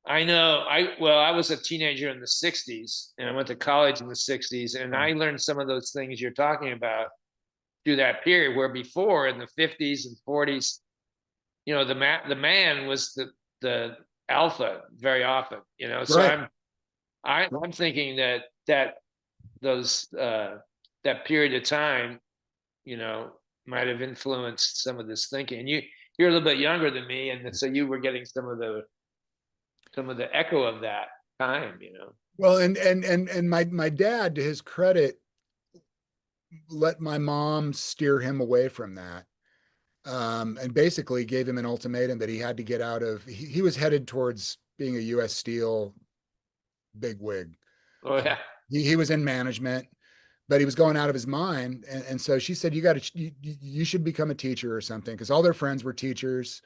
S2: I know I was a teenager in the 60s and I went to college in the 60s, and I learned some of those things you're talking about through that period, where before in the 50s and 40s, the man was the alpha very often. So
S1: Right.
S2: I'm thinking that those that period of time, you know, might have influenced some of this thinking. And you're a little bit younger than me, and so you were getting some of the echo of that time.
S1: Well, and my dad, to his credit, let my mom steer him away from that. and basically gave him an ultimatum that he had to get out of. He was headed towards being a U.S. Steel bigwig.
S2: Oh
S1: Uh,
S2: yeah.
S1: he was in management, but he was going out of his mind. And so she said, you should become a teacher or something, because all their friends were teachers.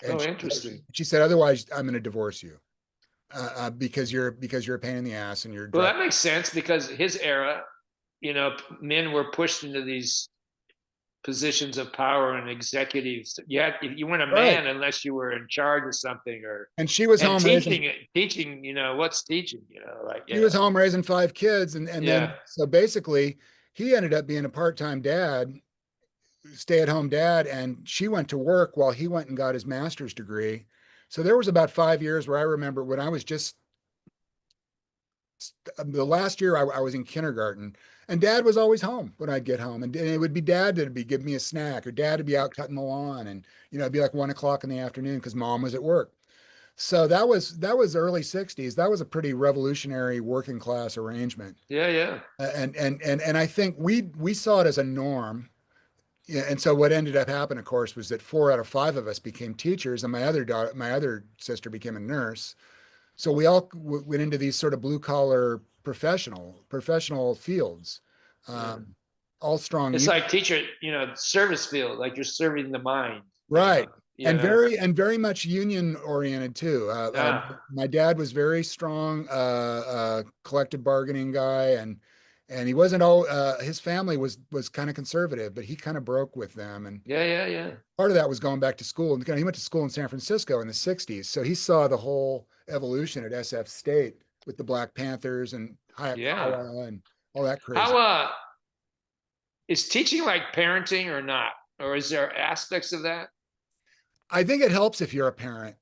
S1: And
S2: Oh, interesting.
S1: she said, otherwise, I'm going to divorce you, because you're a pain in the ass and you're
S2: Well,
S1: driving.
S2: that makes sense because his era, men were pushed into these positions of power and executives. You weren't a
S1: Right.
S2: man unless you were in charge of something or
S1: And she was
S2: and
S1: home raising
S2: teaching, what's teaching, like
S1: she was home raising five kids, and then
S2: yeah,
S1: so basically he ended up being a part-time dad, stay-at-home dad, and she went to work while he went and got his master's degree. So there was about 5 years where I remember when I was just the last year I was in kindergarten, and dad was always home when I'd get home, and it would be dad that'd be give me a snack, or dad would be out cutting the lawn, and it'd be like 1 o'clock in the afternoon because mom was at work. So that was early 60s. That was a pretty revolutionary working class arrangement.
S2: yeah, yeah,
S1: And I think we saw it as a norm. Yeah, and so what ended up happening, of course, was that 4 out of 5 of us became teachers, and my other sister became a nurse. So we all went into these sort of blue collar professional fields,
S2: yeah.
S1: um, all strong.
S2: It's like teacher, service field, like you're serving the mind,
S1: Right.
S2: you
S1: And
S2: know.
S1: very much union oriented too.
S2: Ah,
S1: My dad was very strong, collective bargaining guy, and he wasn't all. His family was kind of conservative, but he kind of broke with them. And
S2: yeah, yeah, yeah,
S1: part of that was going back to school. And he went to school in San Francisco in the '60s, so he saw the whole evolution at SF State with the Black Panthers and
S2: yeah.
S1: Hayakawa and all that
S2: How
S1: crazy.
S2: is teaching like parenting or not, or is there aspects of that?
S1: I think it helps if you're a parent.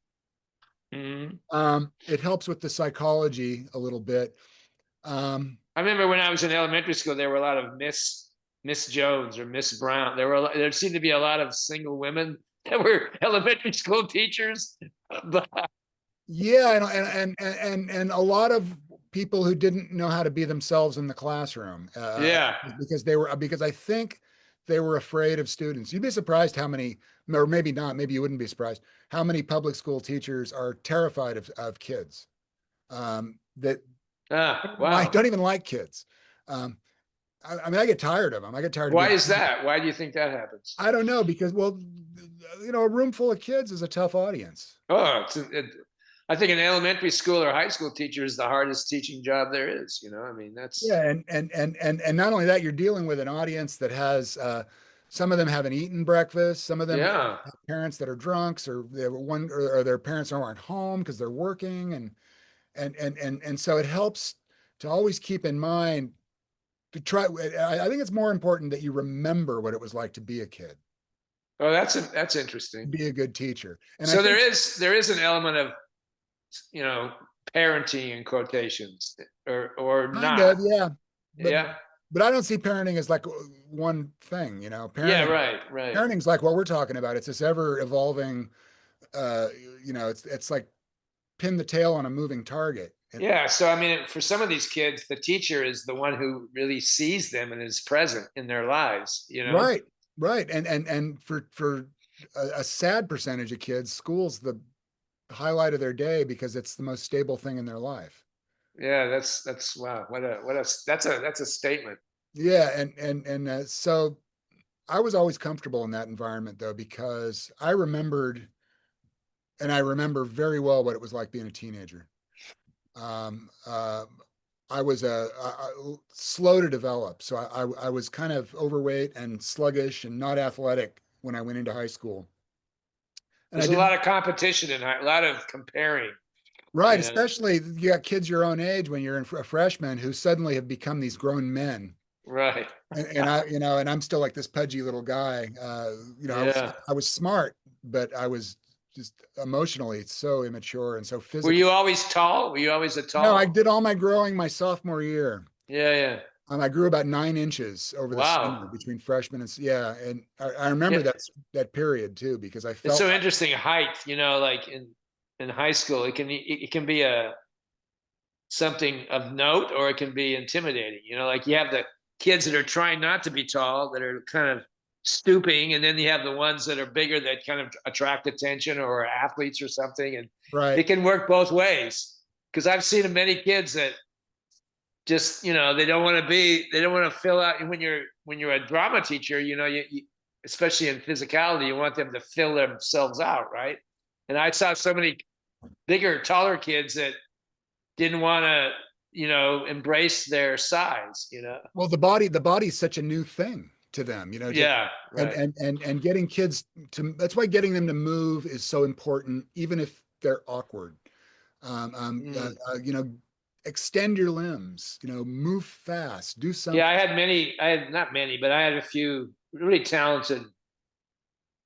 S2: Mhm.
S1: It helps with the psychology a little bit. Um,
S2: I remember when I was in elementary school, there were a lot of Miss Jones or Miss Brown. There seemed to be a lot of single women that were elementary school teachers. But
S1: yeah, and a lot of people who didn't know how to be themselves in the classroom,
S2: yeah,
S1: because I think they were afraid of students. You'd be surprised how many, or maybe not, maybe you wouldn't be surprised how many public school teachers are terrified of kids, that
S2: wow.
S1: don't even like kids. Um, I mean, I get tired of them. I get tired of
S2: Why
S1: being.
S2: is that? Why do you think that happens?
S1: I don't know, because, well, a room full of kids is a tough audience.
S2: Oh, I think an elementary school or high school teacher is the hardest teaching job there is. I mean, that's
S1: Yeah, and not only that, you're dealing with an audience that has some of them haven't eaten breakfast, some of them
S2: yeah,
S1: have parents that are drunks, or they have or their parents aren't home because they're working, and so it helps to always keep in mind to try. I think it's more important that you remember what it was like to be a kid,
S2: oh, that's
S1: to
S2: interesting.
S1: be a good teacher, and I
S2: So
S1: think
S2: there is an element of you know parenting in quotations or
S1: kind of,
S2: not.
S1: yeah, but
S2: Yeah,
S1: but I don't see parenting as like one thing.
S2: yeah,
S1: Parenting
S2: right.
S1: parenting's like what we're talking about. It's this ever evolving, uh, it's like pin the tail on a moving target.
S2: Yeah, so I mean, for some of these kids, the teacher is the one who really sees them and is present in their lives.
S1: Right, right. And for a sad percentage of kids, school's the highlight of their day because it's the most stable thing in their life.
S2: Yeah, that's wow. That's a statement.
S1: Yeah, so I was always comfortable in that environment though, because I remember very well what it was like being a teenager. Um, uh, I was slow to develop, so I was kind of overweight and sluggish and not athletic when I went into high school, and I
S2: There's a
S1: didn't.
S2: lot of competition and a lot of comparing.
S1: Right,
S2: You know,
S1: especially you got kids your own age when you're a freshman who suddenly have become these grown men,
S2: right?
S1: and I'm still like this pudgy little guy.
S2: Yeah.
S1: I was smart, but I was just emotionally so immature and so
S2: Were
S1: physically.
S2: you always tall? Were you always a
S1: No, I
S2: tall?
S1: did all my growing my sophomore year.
S2: Yeah, yeah.
S1: I grew about 9 inches over the
S2: Wow.
S1: summer between freshman and yeah, and I remember
S2: Yeah,
S1: that period too because I
S2: it's
S1: felt
S2: so
S1: like
S2: interesting. Height, like in high school, it can be a something of note or it can be intimidating. Like you have the kids that are trying not to be tall that are kind of stooping, and then you have the ones that are bigger that kind of attract attention or are athletes or something, and it
S1: Right.
S2: can work both ways. Because I've seen many kids that just they don't want to fill out when you're a drama teacher. Especially in physicality, you want them to fill themselves out, right? And I saw so many bigger, taller kids that didn't want to embrace their size.
S1: Well, the body's such a new thing to them,
S2: Yeah,
S1: and
S2: right.
S1: getting kids that's why getting them to move is so important, even if they're awkward. Um, um, uh,
S2: Mm.
S1: uh, you know, extend your limbs, move fast, do
S2: Yeah,
S1: something.
S2: I had not many, but I had a few really talented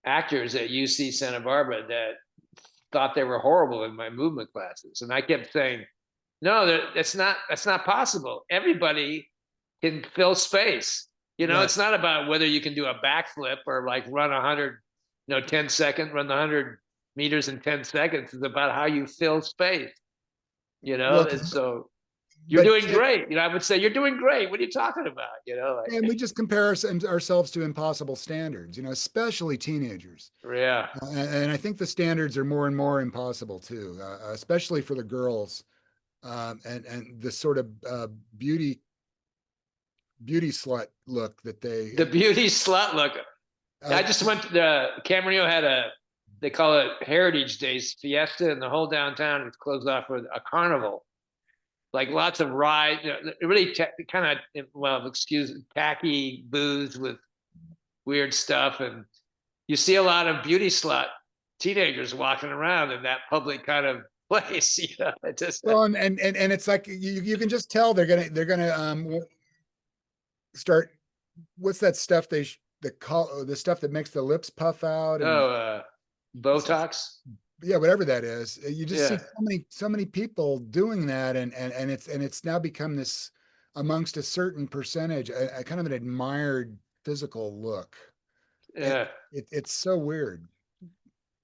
S2: actors at UC Santa Barbara that thought they were horrible in my movement classes, and I kept saying, "No, that's not possible. Everybody can fill space.
S1: Right.
S2: It's not about whether you can do a backflip or like run 100, 10 second, run the 100 meters in 10 seconds. It's about how you fill space,
S1: Well,
S2: and so you're
S1: but
S2: doing great. I would say you're doing great. What are you talking about?
S1: and we just compare ourselves to impossible standards, especially teenagers.
S2: Yeah.
S1: And I think the standards are more and more impossible too, especially for the girls, and the sort of beauty slut look that they.
S2: The beauty slut look.
S1: Uh,
S2: I just went to Camarillo had they call it Heritage Days Fiesta, and the whole downtown is closed off with a carnival. Like lots of rides, really kind of, well, excuse tacky booths with weird stuff. And you see a lot of beauty slut teenagers walking around in that public kind of place. It just,
S1: well, and it's like you can just tell they're gonna start. What's that stuff the call the stuff that makes the lips puff out and
S2: oh, Botox.
S1: yeah, whatever that is. You just see
S2: Yeah.
S1: so many people doing that, and it's now become this amongst a certain percentage, a kind of an admired physical look. And
S2: Yeah.
S1: it's so weird.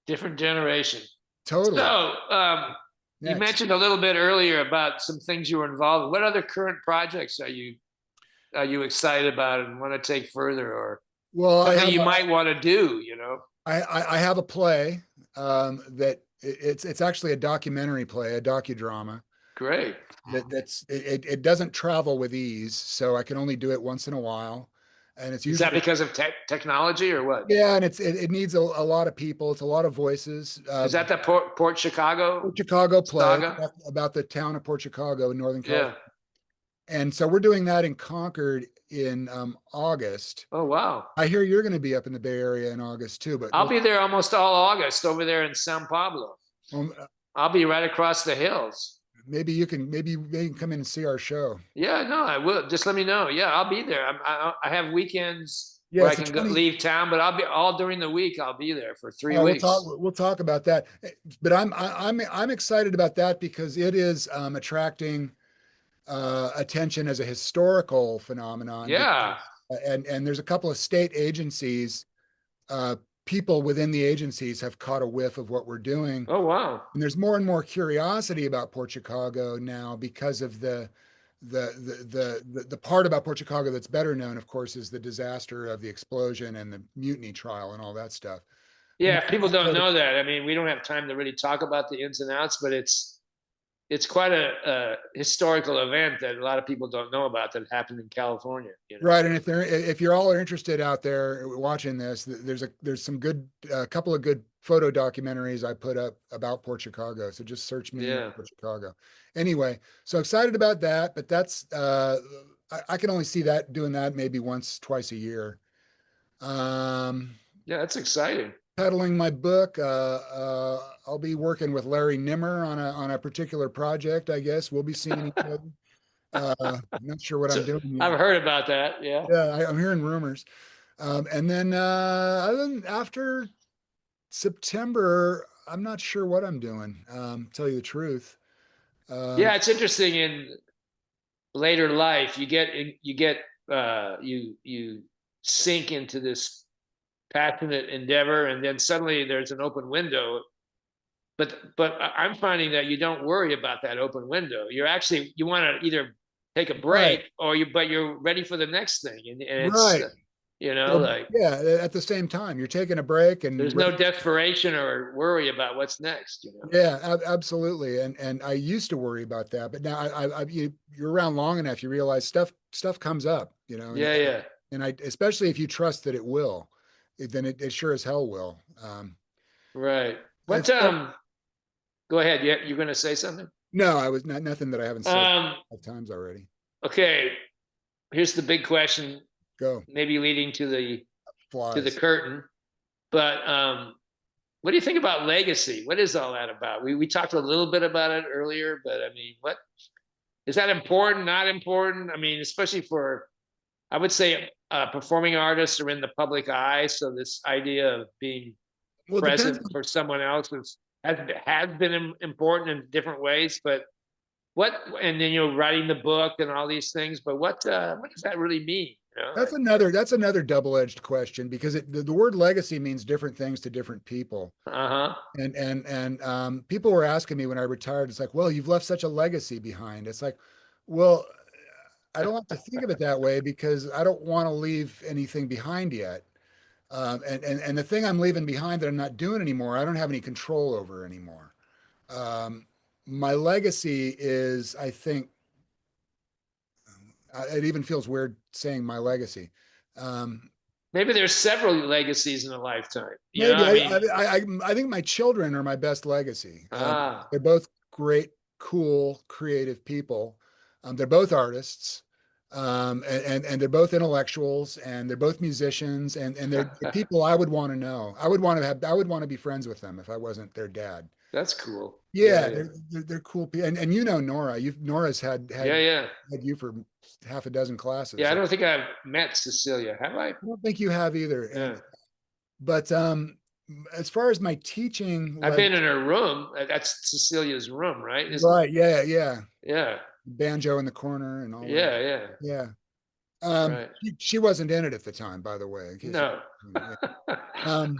S2: Different generation.
S1: Totally.
S2: So, you
S1: Next.
S2: mentioned a little bit earlier about some things you were involved in. What other current projects are you excited about and want to take further, or
S1: Well,
S2: something you might want to do?
S1: I have a play that it's actually a documentary play, a docudrama
S2: Great.
S1: it doesn't travel with ease, so I can only do it once in a while, and it's
S2: Is that
S1: usually.
S2: because of technology or what?
S1: Yeah, and it needs a lot of people. It's a lot of voices.
S2: Is that the Port Chicago
S1: Port Chicago play
S2: saga?
S1: about the town of Port Chicago in Northern
S2: Yeah.
S1: California, and so we're doing that in Concord in August.
S2: Oh, wow.
S1: I hear you're going to be up in the Bay Area in August too, but
S2: I'll be there almost all August over there in San Pablo.
S1: um,
S2: I'll be right across the hills.
S1: maybe you can come in and see our show.
S2: Yeah, no, I will. Just let me know. Yeah, I'll be there. I have weekends
S1: Yeah,
S2: where I
S1: it's the
S2: can
S1: 20.
S2: leave town, but I'll be all during the week. I'll be there for three
S1: We'll talk.
S2: weeks.
S1: We'll talk about that. But I'm excited about that because it is attracting attention as a historical phenomenon.
S2: Yeah.
S1: And there's a couple of state agencies. People within the agencies have caught a whiff of what we're doing,
S2: Oh, wow.
S1: and there's more and more curiosity about Port Chicago now because of the part about Port Chicago that's better known, of course, is the disaster of the explosion and the mutiny trial and all that stuff.
S2: Yeah, people don't
S1: So
S2: know that. I mean, we don't have time to really talk about the ins and outs, but it's quite a historical event that a lot of people don't know about that happened in California.
S1: right, and if you're all are interested out there watching this, there's some good couple of good photo documentaries I put up about Port Chicago. So just search me
S2: Yeah.
S1: Port Chicago. Anyway, so excited about that, but that's I can only see that doing that maybe once, twice a year. Um,
S2: Yeah, that's exciting.
S1: Peddling my book. I'll be working with Larry Nimmer on a particular project. I guess we'll be seeing each other. Not sure what I'm
S2: So
S1: doing yet.
S2: I've heard about that. Yeah.
S1: Yeah, I'm hearing rumors. And then after September, I'm not sure what I'm doing. Tell you the truth.
S2: Yeah,
S1: Um,
S2: it's interesting in later life, you sink into this passionate endeavor, and then suddenly there's an open window. But I'm finding that you don't worry about that open window. You want to either take a
S1: right,
S2: break, but you're ready for the next thing, and it's
S1: right. Well,
S2: like
S1: yeah, at the same time, you're taking a break and
S2: there's no desperation or worry about what's next.
S1: yeah, absolutely. And I used to worry about that, but now you're around long enough, you realize stuff comes up,
S2: Yeah, yeah.
S1: and especially if you trust that it will, then it sure as hell will.
S2: Right. What
S1: As far,
S2: go ahead. Yeah, you're gonna say something?
S1: no, I was not nothing that I haven't said
S2: Um,
S1: 5 times already.
S2: okay, here's the big question,
S1: Go
S2: maybe leading to the
S1: flies.
S2: curtain. But what do you think about legacy? What is all that about? We talked a little bit about it earlier, but I mean, what is that important, not important? I mean, especially for, I would say, performing artists are in the public eye. So this idea of being
S1: Well, it depends.
S2: present for someone else has been important in different ways. But what, and then writing the book and all these things. But what does that really mean?
S1: That's another double-edged question because the word legacy means different things to different people.
S2: Uh huh.
S1: And people were asking me when I retired, it's like, well, you've left such a legacy behind. It's like, well, I don't like to think of it that way because I don't want to leave anything behind yet. And the thing I'm leaving behind that I'm not doing anymore, I don't have any control over anymore. Um, my legacy is, I think, it even feels weird saying my legacy. Um,
S2: Maybe there's several legacies in a lifetime.
S1: Maybe
S2: I mean,
S1: I think my children are my best legacy.
S2: ah,
S1: They're both great, cool, creative people. They're both artists, and they're both intellectuals, and they're both musicians, and they're people I would want to know. I would want to be friends with them if I wasn't their dad.
S2: that's cool. Yeah,
S1: Yeah,
S2: yeah,
S1: they're cool people, and Nora. Nora's had
S2: yeah,
S1: had
S2: yeah.
S1: had you for half a dozen
S2: Yeah,
S1: classes.
S2: I
S1: I
S2: don't think I've met Cecilia. Have I?
S1: don't think you have either.
S2: Yeah.
S1: But as far as my teaching,
S2: I've
S1: like
S2: been in her room. That's Cecilia's room, right? Isn't it?
S1: right, yeah, yeah,
S2: Yeah.
S1: banjo in the corner and all that.
S2: Yeah, yeah.
S1: Yeah.
S2: Right.
S1: She wasn't in it at the time, by the way, in case
S2: No.
S1: yeah. Um,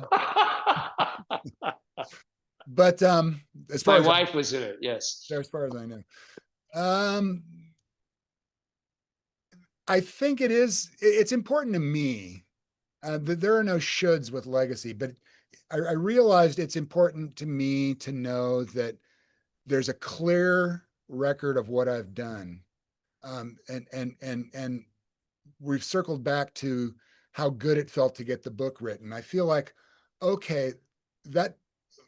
S1: but as far
S2: My
S1: as
S2: wife was in it. Yes.
S1: as far as I know, um, I think it's important to me that there are no shoulds with legacy, but I realized it's important to me to know that there's a clear record of what I've done. And we've circled back to how good it felt to get the book written. I feel like, okay, that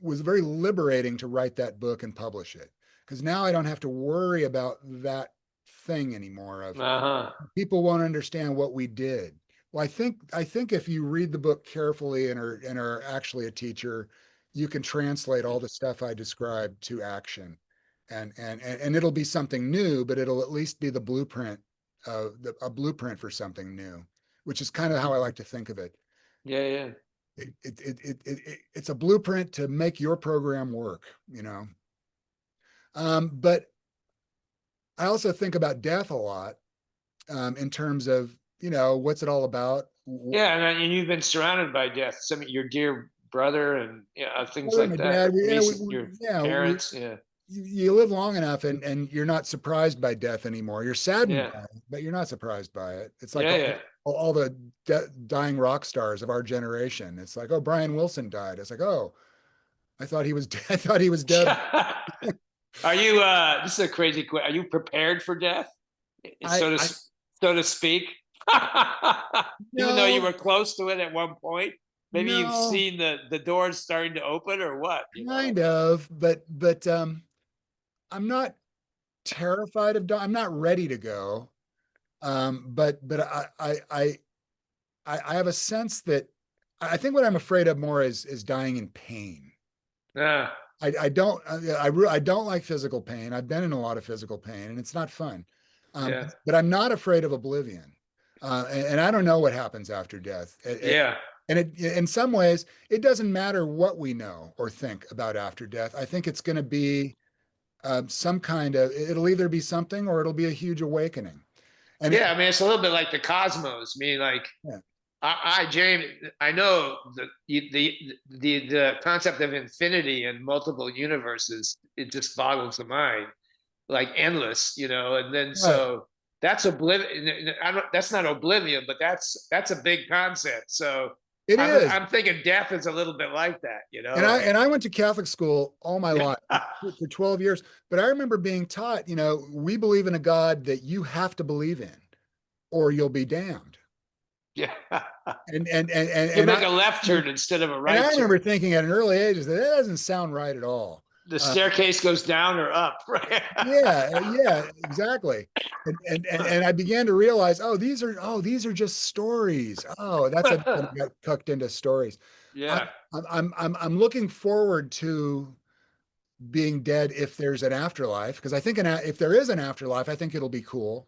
S1: was very liberating to write that book and publish it because now I don't have to worry about that thing anymore of
S2: Uh-huh.
S1: people won't understand what we did. Well, I think if you read the book carefully and are actually a teacher, you can translate all the stuff I described to action, and it'll be something new, but it'll at least be the blueprint, a blueprint for something new, which is kind of how I like to think of it.
S2: Yeah, yeah.
S1: It's a blueprint to make your program work. But I also think about death a lot in terms of what's it all about.
S2: Yeah, and you've been surrounded by death. Some of your dear brother and things
S1: Brother, my
S2: like that.
S1: dad,
S2: Your
S1: yeah,
S2: parents. Yeah.
S1: you live long enough and you're not surprised by death anymore. You're saddened
S2: Yeah.
S1: by it, but you're not surprised by it. It's like
S2: Yeah, yeah.
S1: all the dying rock stars of our generation. It's like, oh, Brian Wilson died. It's like, oh, I thought he was dead. I thought he was dead.
S2: Are you this is a crazy question. Are you prepared for death?
S1: I
S2: So to speak. Even though you
S1: no,
S2: were close to it at one point, maybe you've
S1: no,
S2: seen the doors starting to open or what?
S1: kind of, but I'm not terrified of dying. I'm not ready to go. But I have a sense that I think what I'm afraid of more is dying in pain.
S2: Yeah.
S1: I don't I don't like physical pain. I've been in a lot of physical pain, and it's not fun.
S2: Yeah.
S1: But I'm not afraid of oblivion, and I don't know what happens after death.
S2: Yeah.
S1: And in some ways, it doesn't matter what we know or think about after death. I think it's going to be some kind of it'll either be something or it'll be a huge awakening. And
S2: Yeah. I mean, it's a little bit like the cosmos. I mean, like
S1: yeah,
S2: James, I know the concept of infinity and multiple universes, it just boggles the mind, like endless, and then
S1: right.
S2: that's oblivion. That's not oblivion, but that's a big concept. So
S1: It is.
S2: I'm thinking death is a little bit like that,
S1: And I
S2: like
S1: and I went to Catholic school all my life
S2: yeah,
S1: for 12 years, but I remember being taught, we believe in a God that you have to believe in or you'll be damned.
S2: yeah.
S1: And and and and,
S2: You
S1: and
S2: make
S1: I
S2: a left turn instead of a
S1: and
S2: right
S1: I
S2: turn.
S1: remember thinking at an early age that doesn't sound right at all.
S2: The
S1: Uh,
S2: staircase goes down or up, right?
S1: yeah, exactly. And I began to realize, these are just stories. Oh, that's when I got cooked into stories. I,
S2: Yeah.
S1: I'm looking forward to being dead if there's an afterlife, because I think if there is an afterlife, I think it'll be cool.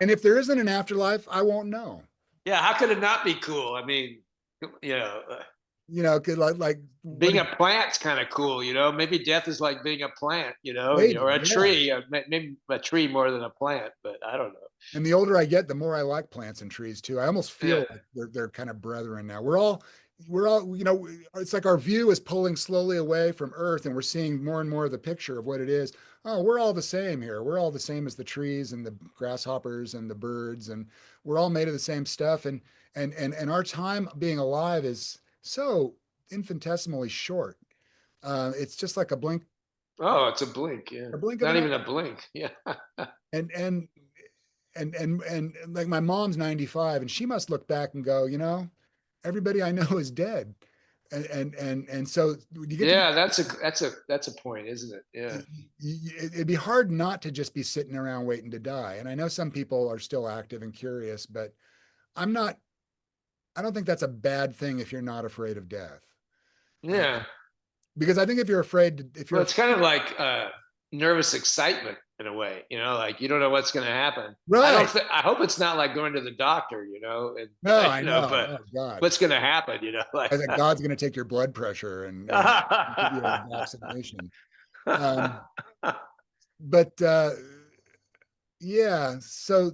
S1: And if there isn't an afterlife, I won't know.
S2: Yeah, how could it not be cool? I mean, you know, uh,
S1: 'Cause like what
S2: being
S1: did
S2: a plant's kind of cool, maybe death is like being a plant,
S1: maybe,
S2: or a
S1: yeah.
S2: tree, maybe a tree more than a plant, but I don't know.
S1: And the older I get, the more I like plants and trees too. I almost
S2: Yeah.
S1: feel like they're kind of brethren now. We're all, it's like our view is pulling slowly away from Earth, and we're seeing more and more of the picture of what it is. Oh, we're all the same here. We're all the same as the trees and the grasshoppers and the birds, and we're all made of the same stuff. And our time being alive is so infinitesimally short. It's just like
S2: Oh, it's a blink. Yeah.
S1: a blink of
S2: Not
S1: an
S2: even a
S1: eye.
S2: blink. Yeah.
S1: And like my mom's 95, and she must look back and go, everybody I know is dead. And so when you get to be,
S2: Yeah, that's a point, isn't it? Yeah.
S1: it'd be hard not to just be sitting around waiting to die. And I know some people are still active and curious, but I'm not, I don't think that's a bad thing if you're not afraid of death. Uh,
S2: Yeah.
S1: because I think if you're afraid, if
S2: Well,
S1: you're
S2: it's kind of like nervous excitement in a way, like you don't know what's going to happen.
S1: right.
S2: I hope it's not like going to the doctor, and
S1: No, I know.
S2: but
S1: Oh God.
S2: what's going to happen, like
S1: I think God's going to take your blood pressure and give you a vaccination. Um, but yeah, so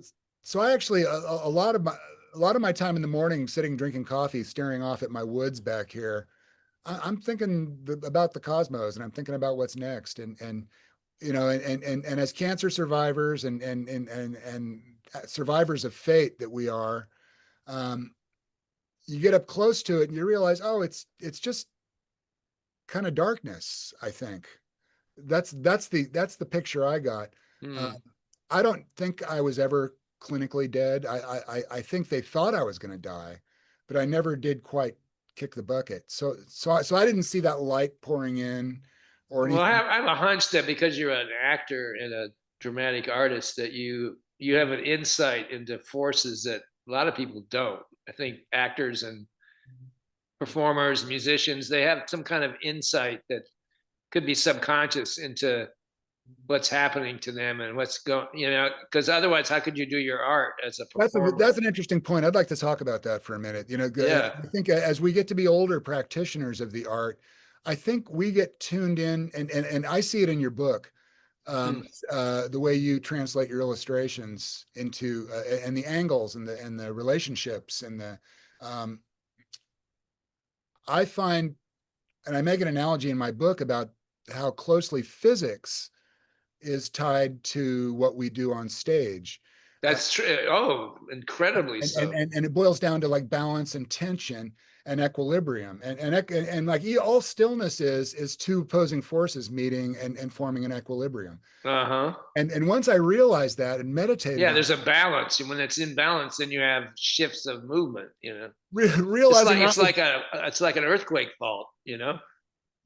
S1: I actually a lot of my time in the morning sitting drinking coffee, staring off at my woods back here. I'm thinking about the cosmos, and I'm thinking about what's next. And and as cancer survivors and survivors of fate that we are, um, you get up close to it and you realize, oh, it's just kind of darkness. I think that's the picture I got. Uh,
S2: Hmm.
S1: I don't think I was ever clinically dead. I think they thought I was going to die, but I never did quite kick the bucket. So I didn't see that light pouring in or
S2: Well,
S1: anything.
S2: I have a hunch that because you're an actor and a dramatic artist, that you have an insight into forces that a lot of people don't. I think actors and performers, musicians, they have some kind of insight that could be subconscious into what's happening to them and what's going, because otherwise, how could you do your art as a
S1: That's
S2: performer?
S1: an interesting point. I'd like to talk about that for a minute.
S2: Yeah.
S1: I think as we get to be older practitioners of the art, I think we get tuned in, and I see it in your book,
S2: Hmm.
S1: the way you translate your illustrations into and the angles and the relationships and the um, I find, and I make an analogy in my book about how closely physics is tied to what we do on stage. Uh,
S2: That's true. Oh, incredibly so.
S1: and it boils down to like balance and tension and equilibrium and like all stillness is two opposing forces meeting and forming an equilibrium.
S2: Uh-huh.
S1: And once I realized that and meditated
S2: Yeah,
S1: on
S2: there's a balance. And when it's in balance, then you have shifts of movement. It's
S1: realizing
S2: like
S1: I
S2: it's
S1: was,
S2: like a it's like an earthquake fault.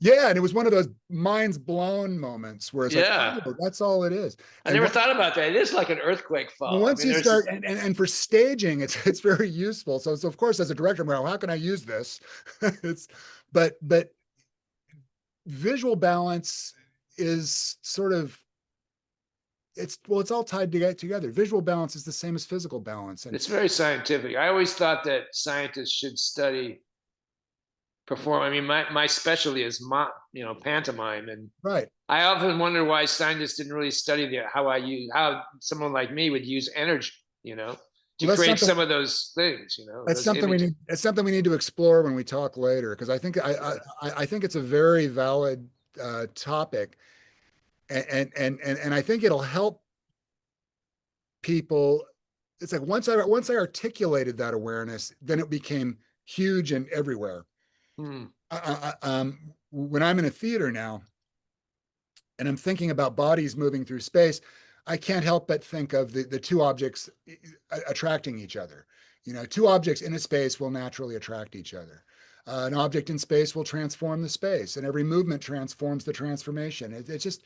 S1: yeah, and it was one of those minds blown moments where it's like,
S2: Yeah.
S1: oh, that's all it is.
S2: I
S1: And
S2: never thought about that. It is like an earthquake fault. I
S1: once
S2: mean,
S1: you
S2: there's
S1: start and for staging, it's very useful. So of course, as a director, well, how can I use this? it's but visual balance is sort of it's all tied together. Visual balance is the same as physical balance, and
S2: it's very scientific. I always thought that scientists should study perform. I mean, my specialty is pantomime, and
S1: right.
S2: I often wonder why scientists didn't really study how someone like me would use energy, to
S1: Well, that's
S2: create
S1: something
S2: some of those things,
S1: that's
S2: those
S1: something we
S2: images.
S1: need. It's something we need to explore when we talk later, because I think
S2: Yeah.
S1: I think it's a very valid topic, and I think it'll help people, it's like once I articulated that awareness, then it became huge and everywhere.
S2: Hmm.
S1: When I'm in a theater now and I'm thinking about bodies moving through space, I can't help but think of the two objects attracting each other. You know, two objects in a space will naturally attract each other. An object in space will transform the space, and every movement transforms the transformation. It's just,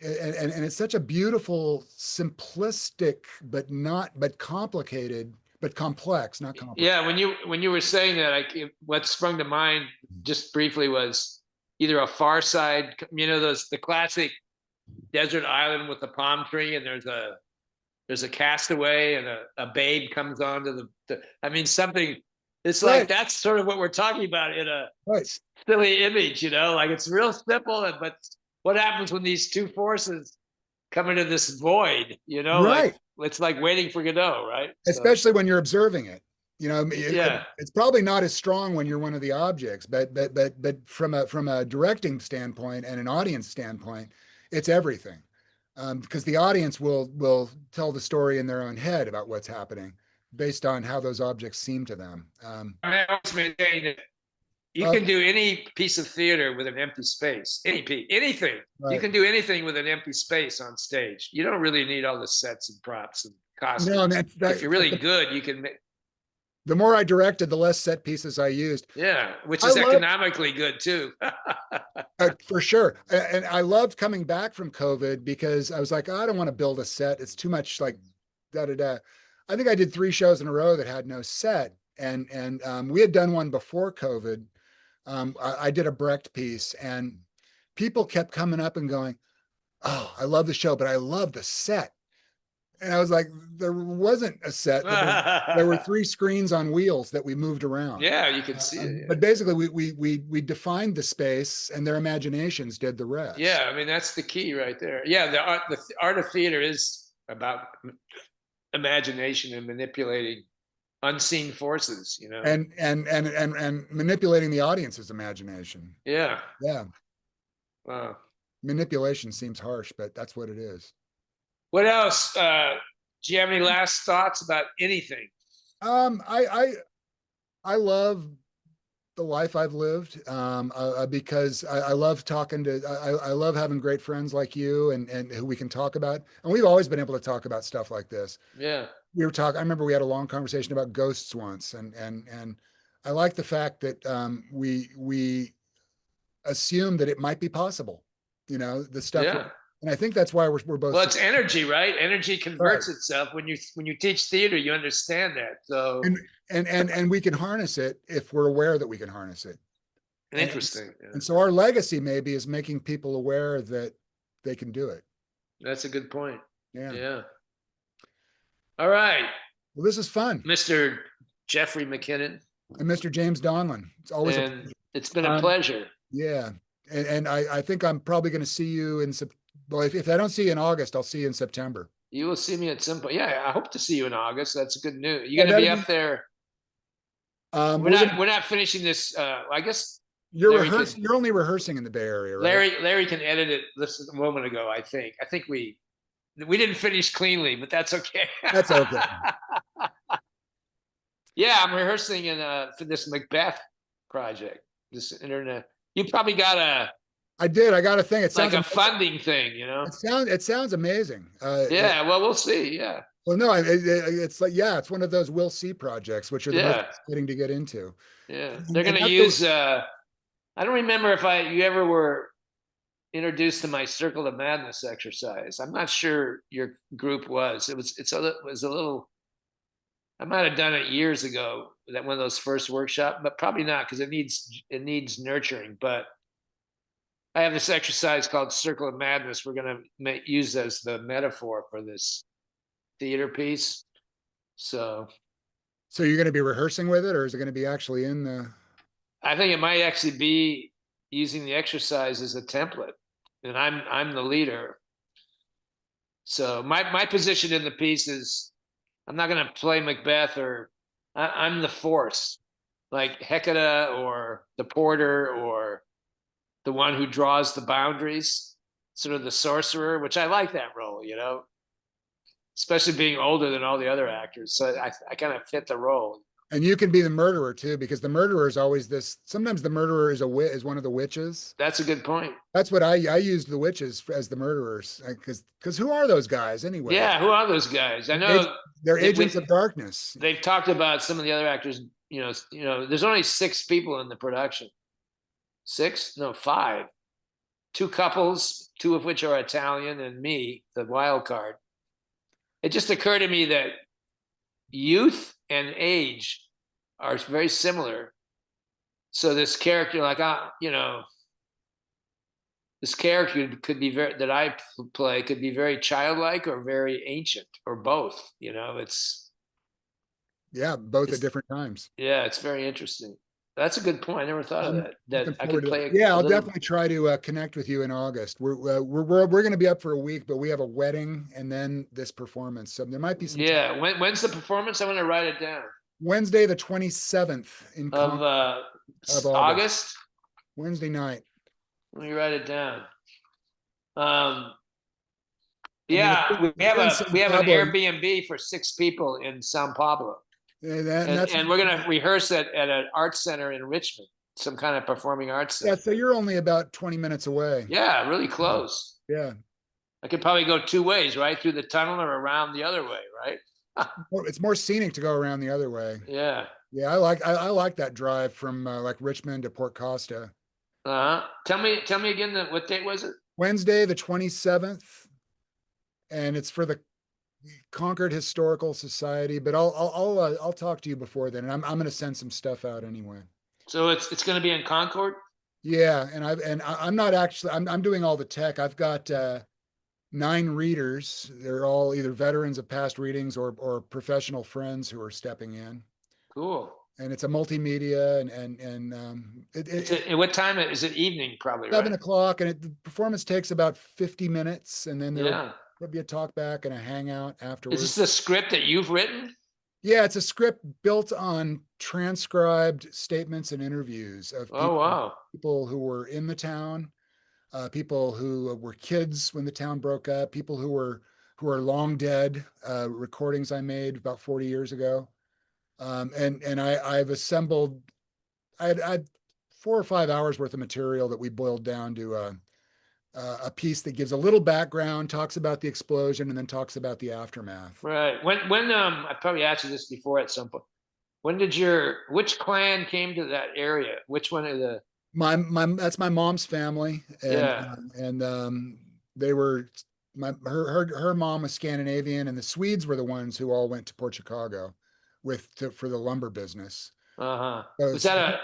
S1: and it's such a beautiful, simplistic, but complicated, but complex, not complicated.
S2: Yeah, when you were saying that, what sprung to mind just briefly was either a Far Side, those the classic desert island with the palm tree, and there's a castaway, and a babe comes onto I mean, something. It's like
S1: Right,
S2: that's sort of what we're talking about in a
S1: right,
S2: silly image, like it's real simple, but what happens when these two forces come into this void? Like
S1: right.
S2: it's like waiting for Godot, right? So
S1: Especially when you're observing it. You know,
S2: yeah.
S1: it's probably not as strong when you're one of the objects, but from a directing standpoint and an audience standpoint, it's everything. Because the audience will tell the story in their own head about what's happening based on how those objects seem to them.
S2: I always maintain that you
S1: Uh,
S2: can do any piece of theater with an empty space, anything. You
S1: right.
S2: can do anything with an empty space on stage. You don't really need all the sets and props and
S1: No,
S2: costumes. If you're really good, you can make,
S1: the more I directed, the less set pieces I used.
S2: yeah, which
S1: I
S2: is
S1: love
S2: economically good too.
S1: For sure. And I loved coming back from COVID because I was like, oh, I don't want to build a set. It's too much like da da da. I think I did 3 shows in a row that had no set, and we had done one before COVID. I did a Brecht piece, and people kept coming up and going, "Oh, I love the show, but I love the set." And I was like, "There wasn't a set. There were 3 screens on wheels that we moved around."
S2: Yeah, you can see it.
S1: But basically, we defined the space, and their imaginations did the rest.
S2: Yeah, I mean that's the key right there. Yeah, the art of theater is about imagination and manipulating unseen forces.
S1: And manipulating the audience's imagination.
S2: Yeah.
S1: Yeah,
S2: Wow.
S1: manipulation seems harsh, but that's what it is.
S2: What else? Do you have any last thoughts about anything?
S1: Um, I I I love the life I've lived because I love talking to I love having great friends like you and who we can talk about. And we've always been able to talk about stuff like this.
S2: Yeah.
S1: We were talking. I remember we had a long conversation about ghosts once, and I like the fact that we assume that it might be possible. You know, the stuff,
S2: Yeah.
S1: and I think that's why we're both
S2: Well, it's energy, right? Energy
S1: right.
S2: converts itself. When you teach theater, you understand that. So
S1: And and we can harness it if we're aware that we can harness it. And
S2: interesting. Yeah.
S1: and so our legacy maybe is making people aware that they can do it.
S2: That's a good point.
S1: Yeah.
S2: Yeah. All right,
S1: Well, this is fun.
S2: Mr. Jeffrey McKinnon,
S1: And Mr. James Donlon. It's always a
S2: and it's been a pleasure.
S1: yeah. And I think I'm probably going to see you in well, if I don't see you in August, I'll see you in September.
S2: You will see me at some point. Yeah, I hope to see you in August. That's good news. You're
S1: Yeah,
S2: going to be
S1: that'd
S2: up there.
S1: we're gonna
S2: We're not finishing this. I guess
S1: you're
S2: Larry can
S1: rehearsing. You're only rehearsing in the Bay Area, right?
S2: Larry can edit it. This a moment ago. I think we didn't finish cleanly, but that's okay.
S1: That's okay.
S2: Yeah, I'm rehearsing in for this Macbeth project. This internet. You probably got
S1: I did. I got a thing. It
S2: like
S1: sounds
S2: a funding thing,
S1: it sounds amazing.
S2: Yeah, well, we'll see. Yeah.
S1: Well, no, it's like it's one of those we'll see projects, which are the most
S2: Yeah.
S1: exciting to get into.
S2: Yeah. They're
S1: And
S2: gonna
S1: that's
S2: use I don't remember if you ever were introduced to my circle of madness exercise. I'm not sure your group was. It was a little I might have done it years ago, that one of those first workshop, but probably not because it needs nurturing. But I have this exercise called Circle of Madness. We're going to use as the metaphor for this theater piece. So
S1: so you're going to be rehearsing with it, or is it going to be actually in the?
S2: I think it might actually be using the exercise as a template, and I'm the leader. So my position in the piece is I'm not going to play Macbeth, or I'm the force, like Hecate or the porter or the one who draws the boundaries, sort of the sorcerer, which I like that role. especially being older than all the other actors. So I kind of fit the role.
S1: And you can be the murderer too, because the murderer is always this. Sometimes the murderer is is one of the witches.
S2: That's a good point.
S1: That's what I used the witches as the murderers, because who are those guys anyway?
S2: Yeah, who are those guys? I
S1: They're
S2: know
S1: they're
S2: that
S1: agents of darkness.
S2: they've talked about some of the other actors. There's only 6 people in the production. 6? No, 5. 2 couples, 2 of which are Italian, and me, the wild card. It just occurred to me that youth and age are very similar. So this character, like this character could be that I play could be very childlike or very ancient or both. It's
S1: Yeah, both at different times.
S2: yeah, it's very interesting. That's a good point. I never thought of
S1: I'm
S2: that.
S1: looking
S2: That I
S1: forward
S2: could
S1: to it.
S2: play
S1: Yeah,
S2: a
S1: I'll
S2: little.
S1: definitely try to connect with you in August. We're going to be up for a week, but we have a wedding and then this performance, so there might be some time.
S2: Yeah. When's the performance? I want to write it down.
S1: Wednesday, the 27th
S2: Of
S1: of August.
S2: August.
S1: Wednesday night.
S2: Let me write it down. Um,
S1: And then
S2: yeah, we
S1: if
S2: have
S1: you're in
S2: a
S1: San
S2: we have an
S1: Pablo,
S2: Airbnb for 6 people in Sao Pablo,
S1: and that's
S2: and we're gonna rehearse it at an art center in Richmond, some kind of performing arts
S1: yeah.
S2: center.
S1: So you're only about 20 minutes away.
S2: Yeah, really close.
S1: Yeah,
S2: I could probably go 2 ways, right through the tunnel or around the other way, right?
S1: it's more scenic to go around the other way.
S2: Yeah.
S1: Yeah, I like that drive from like Richmond to Port Costa.
S2: Tell me again what date was it?
S1: Wednesday, the 27th, and it's for the Concord Historical Society. But I'll talk to you before then, and I'm going to send some stuff out anyway.
S2: So it's going to be in Concord.
S1: Yeah, I'm not actually I'm doing all the tech. I've got 9 readers. They're all either veterans of past readings or professional friends who are stepping in.
S2: Cool.
S1: And it's a multimedia and
S2: what time is it? Evening, probably,
S1: 7 o'clock, and the performance takes about 50 minutes, and then
S2: Yeah.
S1: there'll be a talk back and a hangout
S2: Is
S1: afterwards.
S2: this the script that you've written?
S1: Yeah, it's a script built on transcribed statements and interviews of
S2: Oh, wow.
S1: people who were in the town, people who were kids when the town broke up, people who are long dead, recordings I made about 40 years ago. And I've assembled, I had 4 or 5 hours worth of material that we boiled down to a piece that gives a little background, talks about the explosion, and then talks about the aftermath.
S2: Right. When I probably asked you this before at some point. When did which clan came to that area? Which one of the
S1: My that's my mom's family, and they were her mom was Scandinavian, and the Swedes were the ones who all went to Port Chicago for the lumber business.
S2: Uh-huh.
S1: So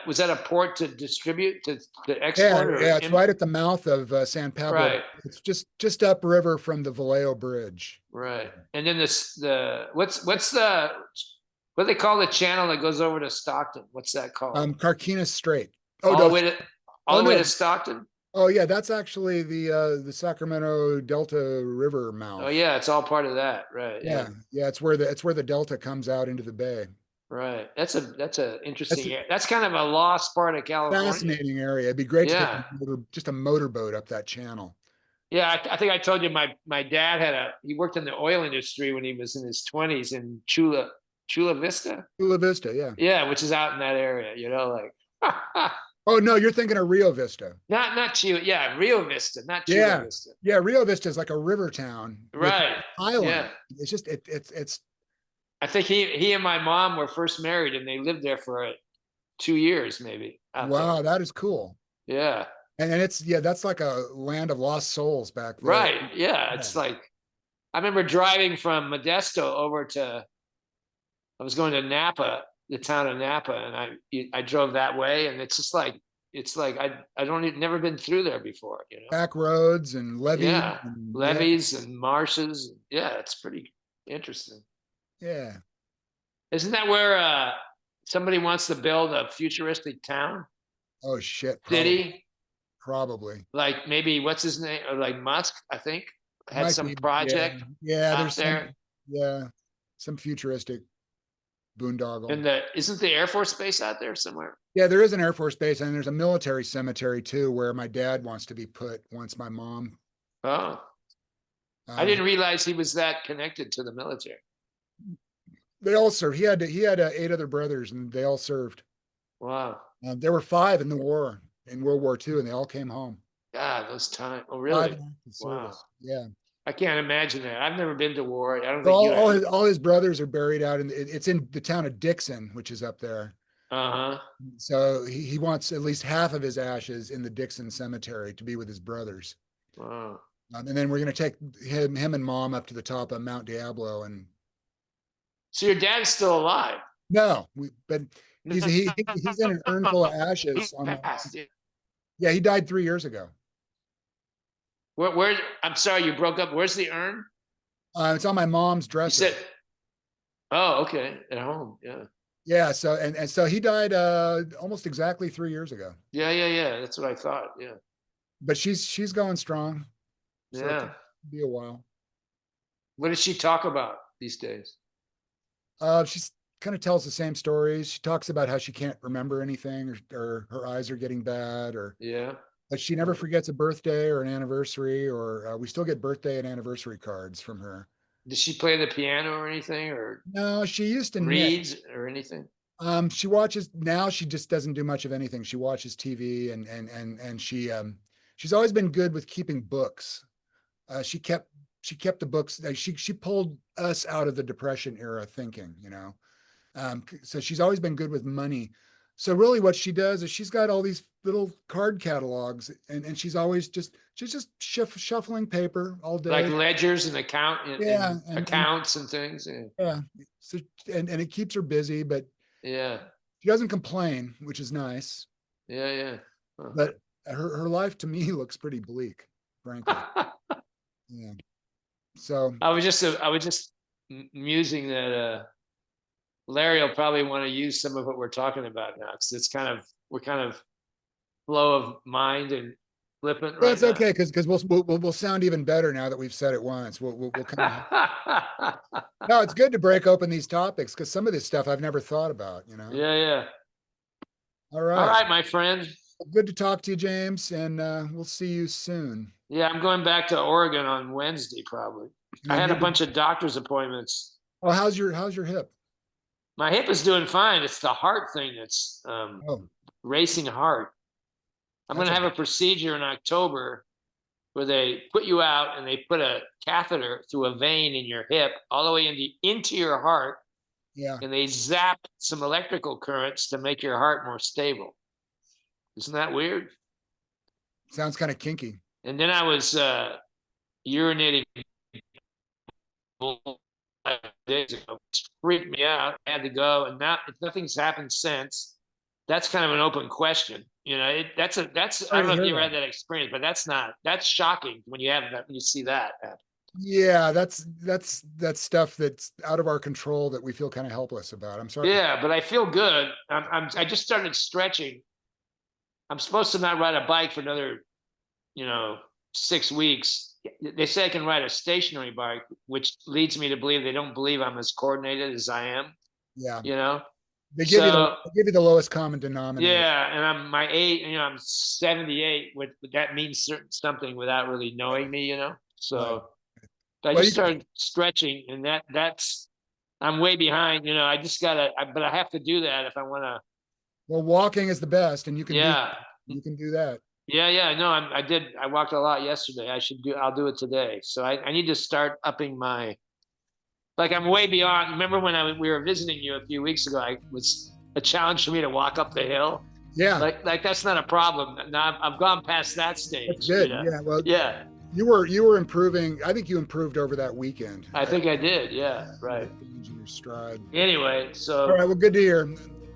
S2: Was that a port to distribute to export?
S1: Yeah, it's right at the mouth of San Pablo.
S2: Right.
S1: It's just upriver from the Vallejo Bridge.
S2: Right. And then what's what do they call the channel that goes over to Stockton? What's that called?
S1: Carquinez Strait.
S2: All the way to Stockton?
S1: Oh yeah, that's actually the Sacramento Delta River mouth.
S2: Oh yeah, it's all part of that, right?
S1: Yeah. It's where the Delta comes out into the bay.
S2: Right. That's a interesting area. That's kind of a lost part of California.
S1: Fascinating area. It'd be great to take just a motorboat up that channel.
S2: Yeah, I think I told you my dad he worked in the oil industry when he was in his 20s in Chula Vista.
S1: Chula Vista, yeah.
S2: Yeah, which is out in that area, like.
S1: Oh no, you're thinking of Rio Vista.
S2: Not Chula, yeah, Rio Vista, not Chula Vista.
S1: Yeah, Rio Vista is like a river town.
S2: Right.
S1: Island.
S2: Yeah.
S1: It's just it's
S2: I think he and my mom were first married and they lived there for 2 years maybe.
S1: Wow, that is cool.
S2: Yeah.
S1: And that's like a land of lost souls back there.
S2: Right. Yeah. It's like I remember driving from Modesto over I was going to Napa, the town of Napa, and I drove that way, and it's just like I don't never been through there before,
S1: Back roads and levees.
S2: Yeah, levees and marshes. Yeah, it's pretty interesting.
S1: Yeah.
S2: Isn't that where somebody wants to build a futuristic town?
S1: Oh shit.
S2: City?
S1: Probably.
S2: Like maybe what's his name? Or like Musk, I think, had some project.
S1: Yeah,
S2: there's there.
S1: Some futuristic boondoggle.
S2: And isn't the Air Force Base out there somewhere?
S1: Yeah, there is an Air Force Base, and there's a military cemetery too, where my dad wants to be put once my mom.
S2: Oh. I
S1: Um,
S2: didn't realize he was that connected to the military.
S1: they all served. He had 8 other brothers, and they all served.
S2: Wow.
S1: There were 5 in the war in World War II, and they all came home.
S2: God, those times. Oh,
S1: 5
S2: really?
S1: in active
S2: Wow.
S1: service. Yeah.
S2: I can't imagine that. I've never been to war. I don't
S1: So
S2: think you have.
S1: all his brothers are buried out it's in the town of Dixon, which is up there.
S2: Uh-huh.
S1: So he wants at least half of his ashes in the Dixon cemetery to be with his brothers.
S2: Wow.
S1: And then we're going to take him and mom up to the top of Mount Diablo. And
S2: So your dad's still alive?
S1: no, but he's in an urn full of
S2: He
S1: ashes.
S2: passed.
S1: Yeah, he died 3 years ago.
S2: Where? I'm sorry, you broke up. Where's the urn?
S1: It's on my mom's
S2: You
S1: dresser.
S2: said, oh, okay, at home. Yeah.
S1: Yeah. So and so he died almost exactly 3 years ago.
S2: Yeah, yeah, yeah. That's what I thought. Yeah.
S1: But she's going strong. So it
S2: Yeah.
S1: could be a while.
S2: What does she talk about these days?
S1: She's kind of tells the same stories. She talks about how she can't remember anything, or her eyes are getting bad, or
S2: Yeah.
S1: but she never forgets a birthday or an anniversary, or we still get birthday and anniversary cards from her.
S2: Does she play the piano or anything, or
S1: No, she used to knit.
S2: reads or anything?
S1: She watches now. She just doesn't do much of anything. She watches TV, and she's always been good with keeping books. She kept the books. She pulled us out of the Depression era thinking, so she's always been good with money. So really what she does is she's got all these little card catalogs, and she's just shuffling paper all
S2: Like
S1: day.
S2: ledgers and
S1: Yeah.
S2: accounts and things. Yeah.
S1: Yeah. So, and it keeps her busy, but
S2: Yeah.
S1: she doesn't complain, which is nice.
S2: Yeah. Yeah. Huh.
S1: But her life to me looks pretty bleak, frankly. Yeah. So
S2: I was just musing that Larry will probably want to use some of what we're talking about now, because we're kind of flow of mind and flippant right
S1: that's
S2: now.
S1: okay, because we'll sound even better now that we've said it once. We'll kind of no, it's good to break open these topics, because some of this stuff I've never thought about.
S2: Yeah, yeah.
S1: All
S2: All
S1: right.
S2: right, my friend.
S1: Good to talk to you, James, and we'll see you soon.
S2: Yeah, I'm going back to Oregon on Wednesday, probably. I had a bunch of doctor's appointments.
S1: Oh, how's your hip?
S2: My hip is doing fine. It's the heart thing that's racing heart. I'm going to have a procedure in October where they put you out and they put a catheter through a vein in your hip all the way into your heart.
S1: Yeah.
S2: And they zap some electrical currents to make your heart more stable. Isn't that weird?
S1: Sounds kind of kinky.
S2: And then I was urinating 5 days ago. It freaked me out. I had to go, and now nothing's happened since. That's kind of an open question. That's I don't know if you ever had that experience, but that's shocking when you see that happen.
S1: Yeah, that's stuff that's out of our control that we feel kind of helpless about. I'm sorry.
S2: Yeah, but I feel good. I just started stretching. I'm supposed to not ride a bike for another, 6 weeks. They say I can ride a stationary bike, which leads me to believe they don't believe I'm as coordinated as I am.
S1: Yeah. They give you the lowest common denominator.
S2: Yeah, and I'm 78. That means something without really knowing me, So I just started stretching, and that's I'm way behind. I just but I have to do that if I want to.
S1: Well, walking is the best, and you can
S2: you
S1: can do that.
S2: Yeah, no, I walked a lot yesterday. I'll do it today. So I need to start upping I'm way beyond. Remember when we were visiting you a few weeks ago, it was a challenge for me to walk up the hill.
S1: Yeah.
S2: Like that's not a problem. Now I've gone past that stage.
S1: That's good. Yeah. Well,
S2: yeah.
S1: You were improving. I think you improved over that weekend.
S2: I think I did. Yeah. Right.
S1: In your stride.
S2: Anyway, so.
S1: All right. Well, good to hear.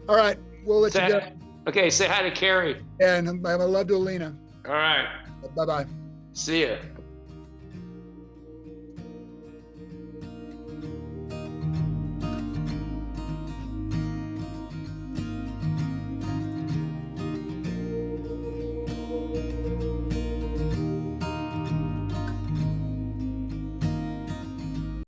S1: All right. We'll let you go.
S2: Okay. Say hi to Carrie.
S1: And my love to Alina.
S2: All right.
S1: Bye-bye.
S2: See ya.